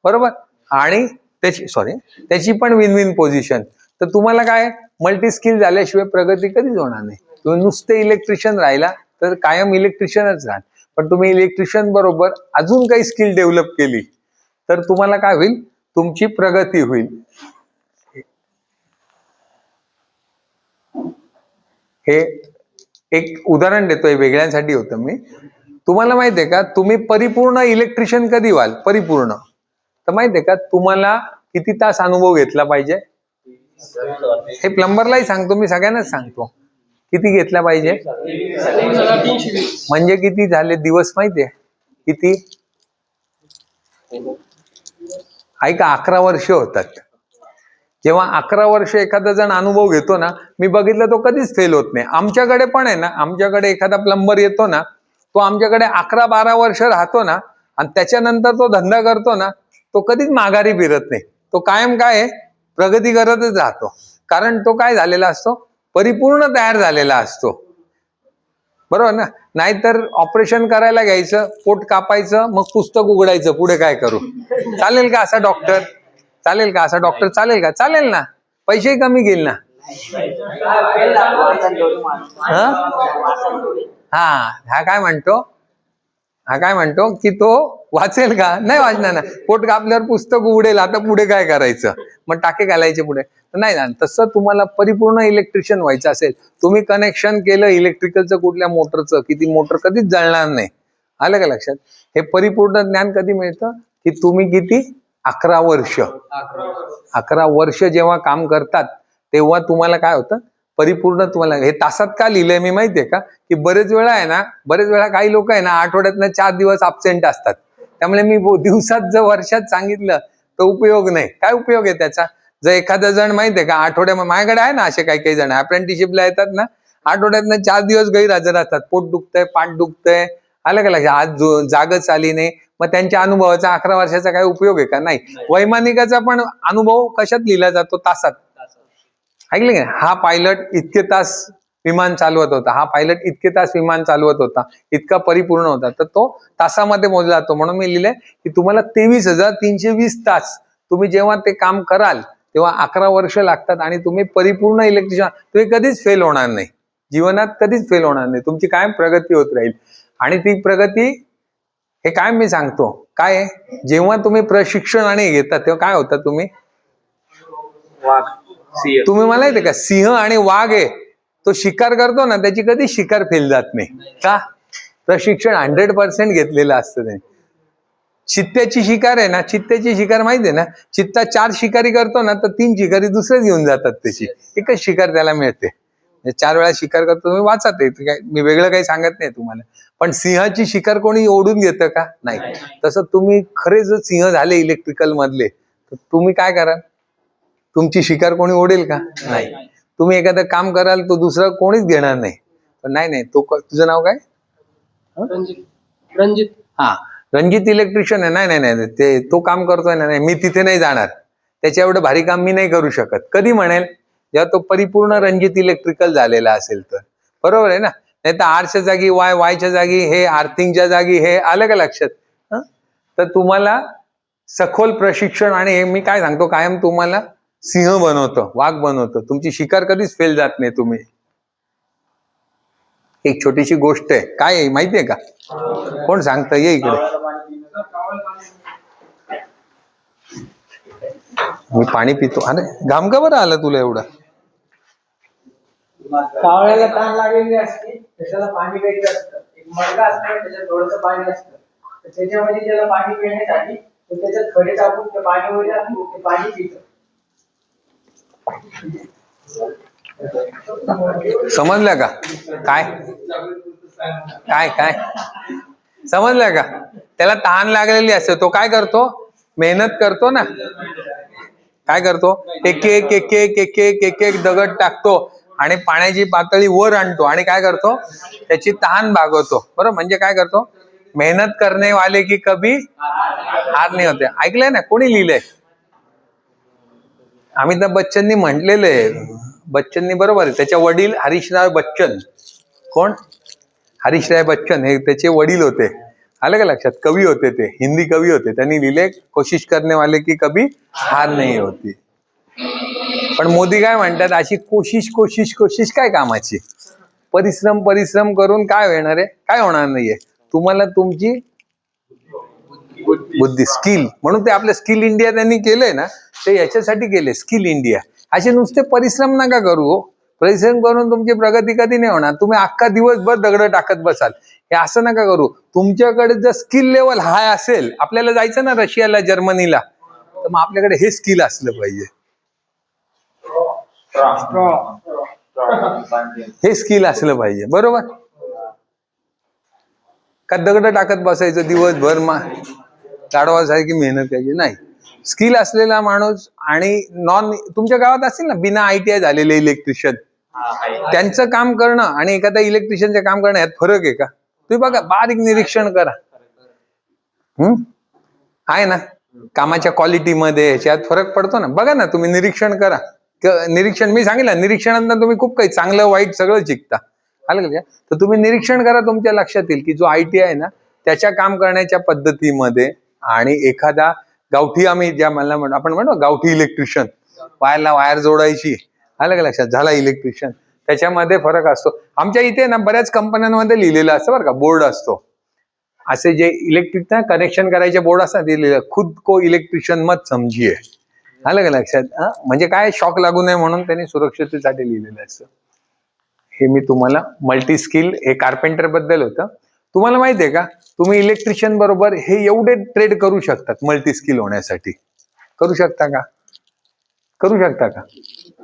बरोबर, आणि त्याची पण विन विन पोझिशन. तर तुम्हाला काय, मल्टी स्किल झाल्याशिवाय प्रगती कधीच होणार नाही. तुम्ही नुसते इलेक्ट्रिशियन राहिला तर कायम इलेक्ट्रिशियनच राहाल. पण तुम्ही इलेक्ट्रिशियन बरोबर अजून काही स्किल डेव्हलप केली तर तुम्हाला काय होईल? तुमची प्रगती होईल. हे एक उदाहरण देतोय, वेगळ्यांसाठी होतं मी. तुम्हाला माहितीये का तुम्ही परिपूर्ण इलेक्ट्रिशियन कधी व्हाल? परिपूर्ण तर माहितीये का तुम्हाला किती तास अनुभव घेतला पाहिजे? हे प्लंबरलाही सांगतो मी, सगळ्यांनाच सांगतो. किती घेतला पाहिजे? म्हणजे किती झाले दिवस माहितीये? किती? ऐका 11 वर्ष होतात. जेव्हा 11 वर्ष एखादा जण अनुभव घेतो ना, मी बघितलं तो कधीच फेल होत नाही. आमच्याकडे पण आहे ना, आमच्याकडे एखादा प्लंबर येतो ना, तो आमच्याकडे 11-12 वर्ष राहतो ना, आणि त्याच्यानंतर तो धंदा करतो ना, तो कधीच माघारी फिरत नाही. तो कायम काय आहे? प्रगती करतच राहतो. कारण तो काय झालेला असतो? परिपूर्ण तयार झालेला असतो बरोबर ना. नाहीतर ऑपरेशन करायला घ्यायचं, पोट कापायचं, मग पुस्तक उघडायचं, पुढे काय करू? चालेल का असा डॉक्टर? चालेल का असा डॉक्टर? चालेल का? चालेल ना, पैसेही कमी घेईल ना. हा काय म्हणतो की तो वाचेल का? नाही वाचणार ना. पोट कापल्यावर पुस्तक उघडेल, आता पुढे काय करायचं? मग टाके घालायचे पुढे नाही ना. तसं तुम्हाला परिपूर्ण इलेक्ट्रिशियन व्हायचं असेल, तुम्ही कनेक्शन केलं इलेक्ट्रिकलचं कुठल्या मोटरचं, की ती मोटर कधीच जळणार नाही. आलं का लक्षात? हे परिपूर्ण ज्ञान कधी मिळतं? की तुम्ही किती? 11 वर्ष जेव्हा काम करतात तेव्हा तुम्हाला काय होतं? परिपूर्ण तुम्हाला. हे तासात का लिहिलंय मी माहितीये का? की बरेच वेळा काही लोक आहे ना, आठवड्यातनं 4 दिवस अब्सेंट असतात. त्यामुळे मी दिवसात जर वर्षात सांगितलं तर उपयोग नाही. काय उपयोग आहे त्याचा? जर एखादा जण माहितीये का आठवड्यामध्ये, माझ्याकडे आहे ना असे काही जण अप्रेंटिसशिपला येतात ना, आठवड्यातनं 4 दिवस गैरहजर असतात. पोट दुखतंय, पाठ दुखतंय, आलं का लक्षात? आज जागच आली नाही. मग त्यांच्या अनुभवाचा 11 वर्षाचा काय उपयोग आहे का? नाही. वैमानिकाचा पण अनुभव कशात लिहिला जातो? तासात. ऐकलं का? हा पायलट इतके तास विमान चालवत होता, हा पायलट इतके तास विमान चालवत होता, इतका परिपूर्ण होता, तर तो तासामध्ये मोजला जातो. म्हणून मी लिहिलंय की तुम्हाला 23,320 तास तुम्ही जेव्हा ते काम कराल तेव्हा 11 वर्ष लागतात आणि तुम्ही परिपूर्ण इलेक्ट्रिशियन, तुम्ही कधीच फेल होणार नाही जीवनात, कधीच फेल होणार नाही, तुमची कायम प्रगती होत राहील. आणि ती प्रगती हे काय मी सांगतो काय आहे, जेव्हा तुम्ही प्रशिक्षण आणि घेतात तेव्हा काय होतं, तुम्ही मला येते का, सिंह आणि वाघ आहे, तो शिकार करतो ना, त्याची कधी शिकार फेल जात नाही का, प्रशिक्षण 100% घेतलेलं असतं ते. चित्त्याची शिकार आहे ना, चित्त्याची शिकार माहिती आहे ना, चित्ता 4 शिकारी करतो ना, तर 3 शिकारी दुसरेच घेऊन जातात, त्याची एकच शिकार त्याला मिळते. 4 वेळा शिकार करतो, तुम्ही वाचत आहे, मी वेगळं काही सांगत नाही तुम्हाला. पण सिंहाची शिकार कोणी ओढून घेतं का, नाही. तसं तुम्ही खरे जर सिंह झाले इलेक्ट्रिकल मधले, तर तुम्ही काय कराल, तुमची शिकार कोणी ओढेल का, नाही. तुम्ही एखादं काम कराल तो दुसरा कोणीच घेणार नाही. पण नाही तो तुझं नाव काय, रणजित. हा, रणजित इलेक्ट्रिशियन आहे, नाही ते तो काम करतोय ना, नाही मी तिथे नाही जाणार, त्याच्या एवढं भारी काम मी नाही करू शकत. कधी म्हणेल, जेव्हा तो परिपूर्ण रणजित इलेक्ट्रिकल झालेला असेल तर, बरोबर आहे ना. नाही तर आरच्या जागी वायच्या जागी हे, आर्थिंगच्या जागी हे, आलं का लक्षात. तर तुम्हाला सखोल प्रशिक्षण, आणि हे मी काय सांगतो, कायम तुम्हाला सिंह बनवतो, वाघ बनवतो, तुमची शिकार कधीच फेल जात नाही. तुम्ही एक छोटीशी गोष्ट आहे, काय आहे माहितीये का, कोण सांगतं, ये इकडे, मी पाणी पितो. अरे घाम का बरं आला तुला एवढा, कावळ्याला ताण लागलेली असते, त्याच्याला पाणी प्यायचं असतं, एक मडका असतो, त्याच्यात थोडंसं पाणी असतं, तर त्याच्यामध्ये त्याला पाणी पिण्यासाठी त्याच्यात खडे टाकून ते पाणी वर टाकून ते पाणी पितं. समजलं का, काय काय काय समजलं का. त्याला तहान लागलेली असते, तो काय करतो, मेहनत करतो ना, काय करतो, एक दगड टाकतो आणि पाण्याची पातळी वर आणतो, आणि काय करतो, त्याची तहान भागवतो. बरोबर, म्हणजे काय करतो, मेहनत करणे वाले की कभी हार नाही होते. ऐकलंय ना, कोणी लिहिलंय, अमिताभ बच्चननी म्हटलेलं आहे. बच्चननी, बरोबर आहे, त्याच्या वडील हरीशराव बच्चन, कोण, हरीशराव बच्चन हे त्याचे वडील होते, आलं का लक्षात, कवी होते, ते हिंदी कवी होते. त्यांनी लिहिले, कोशिश करने वाले की कभी हार नाही होती. पण मोदी काय म्हणतात, अशी कोशिश काय कामाची, परिश्रम करून काय होणार आहे, काय होणार नाहीये. तुम्हाला तुमची बुद्धी, स्किल, म्हणून ते आपलं स्किल इंडिया त्यांनी केलंय ना, ते याच्यासाठी केले, स्किल इंडिया. असे नुसते परिश्रम नका करू हो. परिश्रम करून तुमची प्रगती कधी नाही होणार. तुम्ही अख्खा दिवसभर दगड टाकत बसाल, हे असं नका करू. तुमच्याकडे जर स्किल लेवल हाय असेल, आपल्याला जायचं ना रशियाला, जर्मनीला, तर मग आपल्याकडे हे स्किल असलं पाहिजे, हे स्किल असलं पाहिजे, बरोबर का. दगड टाकत बसायचं दिवसभर, गाढवासारखी मेहनत करायची नाही. स्किल असलेला माणूस, आणि तुमच्या गावात असेल ना बिना ITI झालेले इलेक्ट्रिशियन, त्यांचं काम करणं आणि एखादा इलेक्ट्रिशियनचं काम करणं यात फरक आहे का, तुम्ही बघा, बारीक निरीक्षण करा. आहे ना, कामाच्या क्वालिटीमध्ये ह्याच्यात फरक पडतो ना, बघा ना, तुम्ही निरीक्षण करा. निरीक्षण मी सांगितलं, निरीक्षणानंतर तुम्ही खूप काही चांगलं वाईट सगळं शिकता, आलं का. तर तुम्ही निरीक्षण करा, तुमच्या लक्षात येईल की जो ITI आहे ना, त्याच्या काम करण्याच्या पद्धतीमध्ये, आणि एखादा गावठी, आम्ही ज्या मला आपण म्हणतो गावठी इलेक्ट्रिशियन, वायरला वायर जोडायची, आलं का लक्षात, झाला इलेक्ट्रिशियन, त्याच्यामध्ये फरक असतो. आमच्या इथे ना बऱ्याच कंपन्यांमध्ये लिहिलेलं असतं बरं का, बोर्ड असतो, असे जे इलेक्ट्रिक ना कनेक्शन करायचे बोर्ड असतात, लिहिलेलं, खुद को इलेक्ट्रिशियन मत समजिये, आलं का लक्षात. म्हणजे काय, शॉक लागू नये म्हणून त्यांनी सुरक्षिततेसाठी लिहिलेलं असतं. हे मी तुम्हाला मल्टी स्किल, हे कार्पेंटर बद्दल होतं. तुम्हाला माहिती आहे का, तुम्ही इलेक्ट्रिशियन बरोबर हे एवढे ट्रेड करू शकतात, मल्टी स्किल होण्यासाठी. करू शकता का, करू शकता का,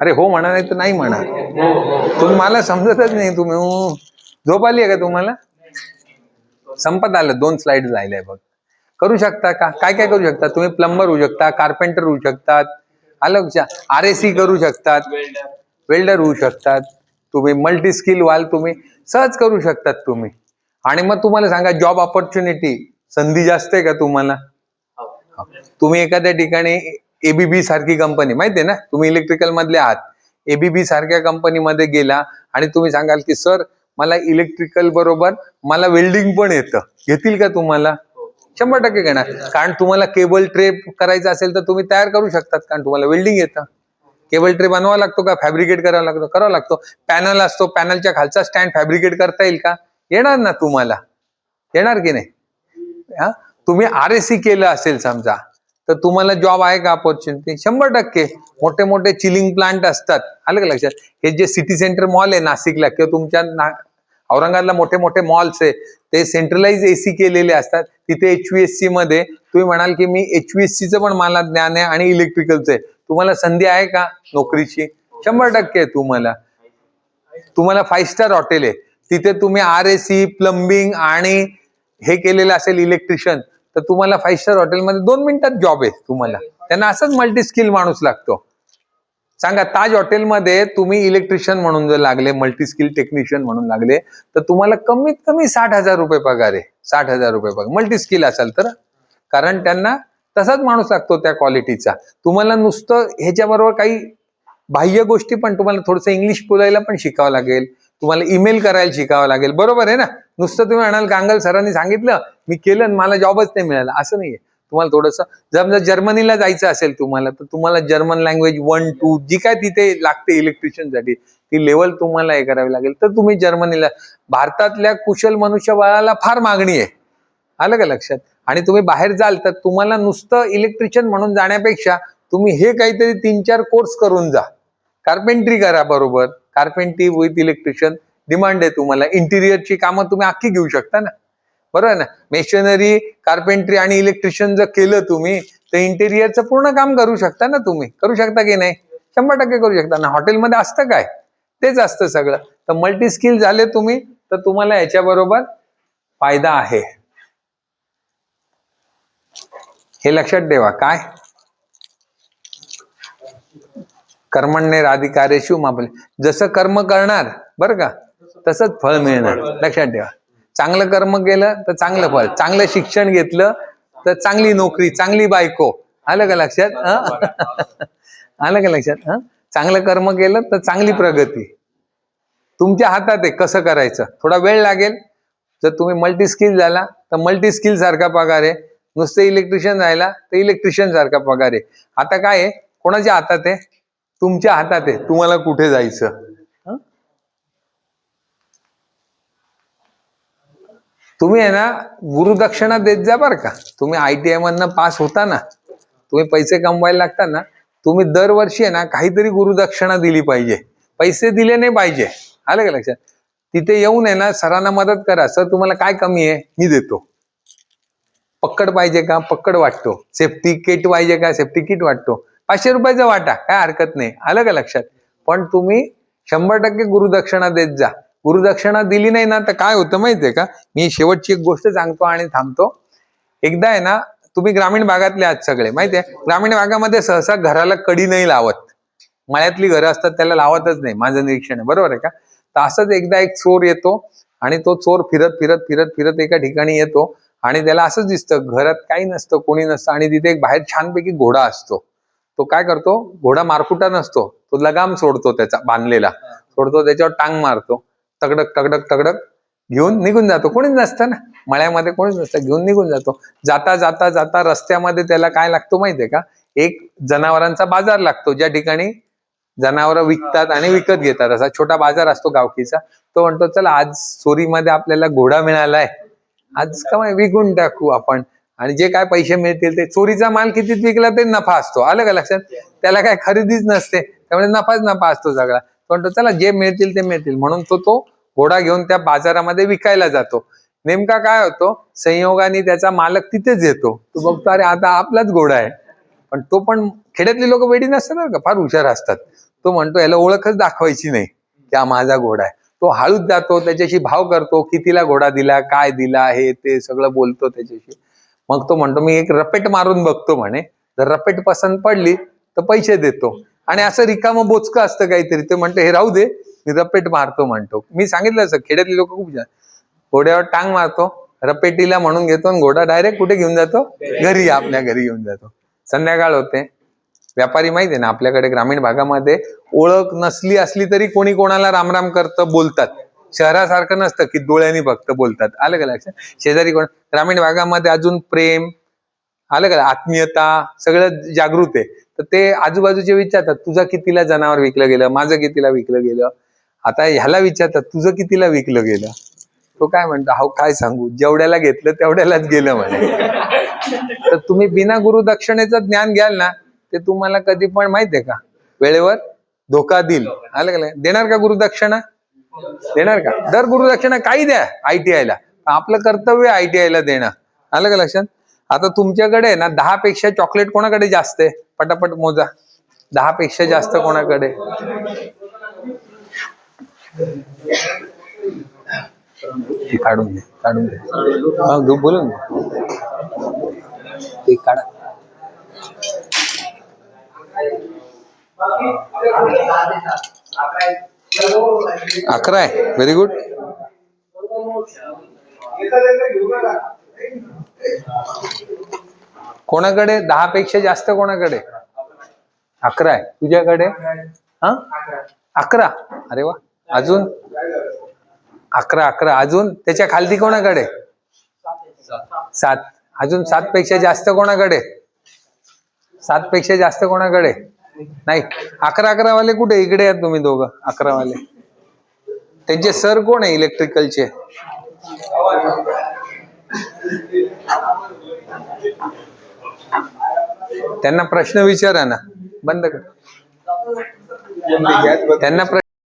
अरे हो म्हणा, नाही तर नाही म्हणा. तुम्ही, मला समजतच नाही, तुम्ही झोप आली आहे का तुम्हाला, संपत आलं, 2 स्लाइड राहिल्या बघ. करू शकता का, काय काय करू शकता तुम्ही, प्लंबर होऊ शकता, कार्पेंटर होऊ शकतात, आलं का, RAC करू शकतात, वेल्डर होऊ शकतात, तुम्ही मल्टी स्किल व्हाल, तुम्ही सहज करू शकतात तुम्ही. आणि मग तुम्हाला सांगा, जॉब ऑपॉर्च्युनिटी, संधी जास्त आहे का तुम्हाला. तुम्ही एखाद्या ठिकाणी ABB सारखी कंपनी, माहिती आहे ना, तुम्ही इलेक्ट्रिकल मधले आहात, ABB सारख्या कंपनीमध्ये गेला आणि तुम्ही सांगाल की सर मला इलेक्ट्रिकल बरोबर मला वेल्डिंग पण येतं, घेतील का तुम्हाला, 100% घेणार. कारण तुम्हाला केबल ट्रे करायचं असेल तर तुम्ही तयार करू शकतात, कारण तुम्हाला वेल्डिंग येतं. केबल ट्रे बनवावा लागतो का? फॅब्रिकेट करावा लागतो. पॅनल असतो, पॅनलच्या खालचा स्टँड फॅब्रिकेट करता येईल का? येणार ना तुम्हाला, येणार की नाही? हा, तुम्ही RAC केलं असेल समजा, तर तुम्हाला जॉब आहे का ऑपॉर्च्युनिटी? 100%. मोठे मोठे चिलिंग प्लांट असतात, आलं का लक्षात? हे जे सिटी सेंटर मॉल आहे नाशिकला किंवा तुमच्या औरंगाबादला मोठे मोठे मॉल्स आहे, ते सेंट्रलाइज AC केलेले असतात. तिथे HVAC मध्ये तुम्ही म्हणाल की मी HVACचं पण मला ज्ञान आहे आणि इलेक्ट्रिकलचं आहे, तुम्हाला संधी आहे का नोकरीची? 100% तुम्हाला. 5 स्टार हॉटेल आहे, तिथे तुम्ही RAC, प्लंबिंग आणि हे केलेलं असेल इलेक्ट्रिशियन, तर तुम्हाला 5 स्टार हॉटेलमध्ये 2 मिनिटात जॉब आहे तुम्हाला. त्यांना असंच मल्टी स्किल माणूस लागतो. सांगा, ताज हॉटेलमध्ये तुम्ही इलेक्ट्रिशियन म्हणून जर लागले, मल्टी स्किल टेक्निशियन म्हणून लागले, तर तुम्हाला कमीत कमी 60,000 रुपये पगार आहे. 60,000 रुपये पगार मल्टी स्किल असाल तर. कारण त्यांना तसाच माणूस लागतो त्या क्वालिटीचा. तुम्हाला नुसतं ह्याच्याबरोबर काही बाह्य गोष्टी पण, तुम्हाला थोडंसं इंग्लिश बोलायला पण शिकावं लागेल, तुम्हाला ईमेल करायला शिकावं लागेल, बरोबर आहे ना? नुसतं तुम्ही म्हणाल गांगल सरांनी सांगितलं मी केलं आणि मला जॉबच नाही मिळाला, असं नाहीये. तुम्हाला थोडंसं जर जर्मनीला जायचं असेल तुम्हाला, तर तुम्हाला जर्मन लँग्वेज 1, 2 जी काय तिथे लागते इलेक्ट्रिशियनसाठी, ती लेवल तुम्हाला हे करावी लागेल, तर तुम्ही जर्मनीला. भारतातल्या कुशल मनुष्यबळाला फार मागणी आहे, आलं का लक्षात? आणि तुम्ही बाहेर जाल तर तुम्हाला नुसतं इलेक्ट्रिशियन म्हणून जाण्यापेक्षा तुम्ही हे काहीतरी 3-4 कोर्स करून जा. कार्पेंट्री करा, बरोबर, कार्पेंट्री विथ इलेक्ट्रिशियन डिमांड आहे तुम्हाला. इंटिरियरची कामं तुम्ही अख्खी घेऊ शकता ना, बरोबर ना? मेशनरी, कार्पेंट्री आणि इलेक्ट्रिशियन जर केलं तुम्ही, तर इंटेरियरचं पूर्ण काम करू शकता ना तुम्ही. करू शकता की नाही? 100% करू शकता ना. हॉटेलमध्ये असतं काय? तेच असतं सगळं. तर मल्टी स्किल झाले तुम्ही, तर तुम्हाला याच्याबरोबर फायदा आहे, हे लक्षात ठेवा. काय? कर्मण्येवाधिकारेषु मा फलेषु. जसं कर्म करणार बरं का, तसंच फळ मिळणार, लक्षात ठेवा. चांगलं कर्म केलं तर चांगलं फळ, चांगलं शिक्षण घेतलं तर चांगली नोकरी, चांगली बायको, आलं का लक्षात? आलं का लक्षात? चांगलं कर्म केलं तर चांगली प्रगती. तुमच्या हातात आहे कसं करायचं. थोडा वेळ लागेल. जर तुम्ही मल्टी स्किल झाला तर मल्टी स्किल सारखा पगार आहे. नुसतं इलेक्ट्रिशियन राहिला तर इलेक्ट्रिशियन सारखा पगार आहे. आता काय आहे, कोणाच्या हातात आहे? तुमच्या हातात आहे, तुम्हाला कुठे जायचं. तुम्ही आहे ना गुरुदक्षिणा देत जा बरं का. तुम्ही ITI मधनं पास होता ना, तुम्ही पैसे कमवायला लागता ना, तुम्ही दरवर्षी आहे ना काहीतरी गुरुदक्षिणा दिली पाहिजे. पैसे दिले नाही पाहिजे, आलं का लक्षात? तिथे येऊन आहे ना सरांना मदत करा. सर तुम्हाला काय कमी आहे, मी देतो. पक्कड पाहिजे का, पक्कड वाटतो. सेफ्टी किट पाहिजे का, सेफ्टी किट वाटतो. 500 रुपयाचा वाटा, काय हरकत नाही, आलं का लक्षात? पण तुम्ही 100% गुरुदक्षिणा देत जा. गुरुदक्षिणा दिली नाही ना तर काय होतं माहितीये का? मी शेवटची एक गोष्ट सांगतो आणि थांबतो. एकदा आहे ना, तुम्ही ग्रामीण भागातले आहात सगळे, माहितीये, ग्रामीण भागामध्ये सहसा घराला कडी नाही लावत. मळ्यातली घरं असतात त्याला लावतच नाही, माझं निरीक्षण आहे, बरोबर आहे का? तर असंच एकदा एक चोर येतो आणि तो चोर फिरत फिरत फिरत फिरत एका ठिकाणी येतो आणि त्याला असंच दिसतं घरात काही नसतं, कोणी नसतं आणि तिथे एक बाहेर छानपैकी घोडा असतो. तो काय करतो, घोडा मारकुटा नसतो, तो लगाम सोडतो, त्याचा बांधलेला सोडतो, त्याच्यावर टांग मारतो, तगडक तगडक तगडक घेऊन निघून जातो. कोणीच नसतं ना मळ्यामध्ये, कोणीच नसतं, घेऊन निघून जातो. जाता जाता जाता रस्त्यामध्ये त्याला काय लागतो माहितीये का? एक जनावरांचा बाजार लागतो, ज्या ठिकाणी जनावरं विकतात आणि विकत घेतात, असा छोटा बाजार असतो गावकीचा. तो म्हणतो चला आज चोरीमध्ये आपल्याला घोडा मिळालाय, आज काय विकून टाकू आपण, आणि जे काय पैसे मिळतील ते, चोरीचा माल कितीत विकला ते नफा असतो, आलं का लक्षात? त्याला काय खरेदीच नसते, त्यामुळे नफाच नफा असतो सगळा. तो म्हणतो चला जे मिळतील ते मिळतील, म्हणून तो घोडा घेऊन त्या बाजारामध्ये विकायला जातो. नेमका काय होतो, संयोगाने त्याचा मालक तिथेच येतो. तो बघतो अरे आता आपलाच घोडा आहे. पण तो पण, खेड्यातली लोक वेडी नसतात का, फार हुशार असतात. तो म्हणतो याला ओळखच दाखवायची नाही की हा माझा घोडा आहे. तो हळूच जातो, त्याच्याशी भाव करतो, कितीला घोडा दिला, काय दिला, हे ते सगळं बोलतो त्याच्याशी. मग तो म्हणतो मी एक रपेट मारून बघतो म्हणे, जर रपेट पसंत पडली तर पैसे देतो. आणि असं रिकामं बोचकं असतं काहीतरी, ते म्हणतो हे राहू दे, मी रपेट मारतो म्हणतो. मी सांगितलं असं, खेड्यातले लोक खूप घोड्यावर टांग मारतो, रपेटीला म्हणून घेतो आणि घोडा डायरेक्ट कुठे घेऊन जातो, घरी, आपल्या घरी घेऊन जातो. संध्याकाळ होते, व्यापारी माहिती आहे ना आपल्याकडे ग्रामीण भागामध्ये ओळख नसली असली तरी कोणी कोणाला रामराम करतं, बोलतात. शहरासारखं नसतं की डोळ्यांनी फक्त बोलतात, आलं का लक्षात? शेजारी कोण, ग्रामीण भागामध्ये अजून प्रेम, आलं का, आत्मीयता सगळं जागृत आहे. तर ते आजूबाजूचे विचारतात तुझं कितीला जनावर विकलं गेलं, माझं कितीला विकलं गेलं. आता ह्याला विचारतात तुझं कितीला विकलं गेलं, तो काय म्हणतो, हा काय सांगू, जेवढ्याला घेतलं तेवढ्यालाच गेलं म्हणे. तर तुम्ही बिना गुरुदक्षिणेचं ज्ञान घ्याल ना, ते तुम्हाला कधी पण माहितीये का वेळेवर धोका देईल. आलं का, देणार का गुरुदक्षिणा, देणार का? दर गुरुदक्षिणा काही द्या ITI ला, आपलं कर्तव्य ITI ला देणं. आलं का लक्षात? आता तुमच्याकडे ना 10 पेक्षा चॉकलेट कोणाकडे जास्त आहे, पटापट मोजा. 10 पेक्षा जास्त कोणाकडे? काढून दे, काढून दे. बोलून ते काढा. 11 आहे. Very good. कोणाकडे 10 पेक्षा जास्त कोणाकडे? 11 आहे. तुझ्याकडे? हा 11. अरे वा. अजून 11. अजून त्याच्या खालती कोणाकडे? 7. अजून 7 पेक्षा जास्त कोणाकडे? 7 पेक्षा जास्त कोणाकडे नाही. 11 वाले कुठे? इकडे या तुम्ही दोघं. 11 वाले त्यांचे सर कोण आहे इलेक्ट्रिकलचे? त्यांना प्रश्न विचारा ना. बंद कर त्यांना.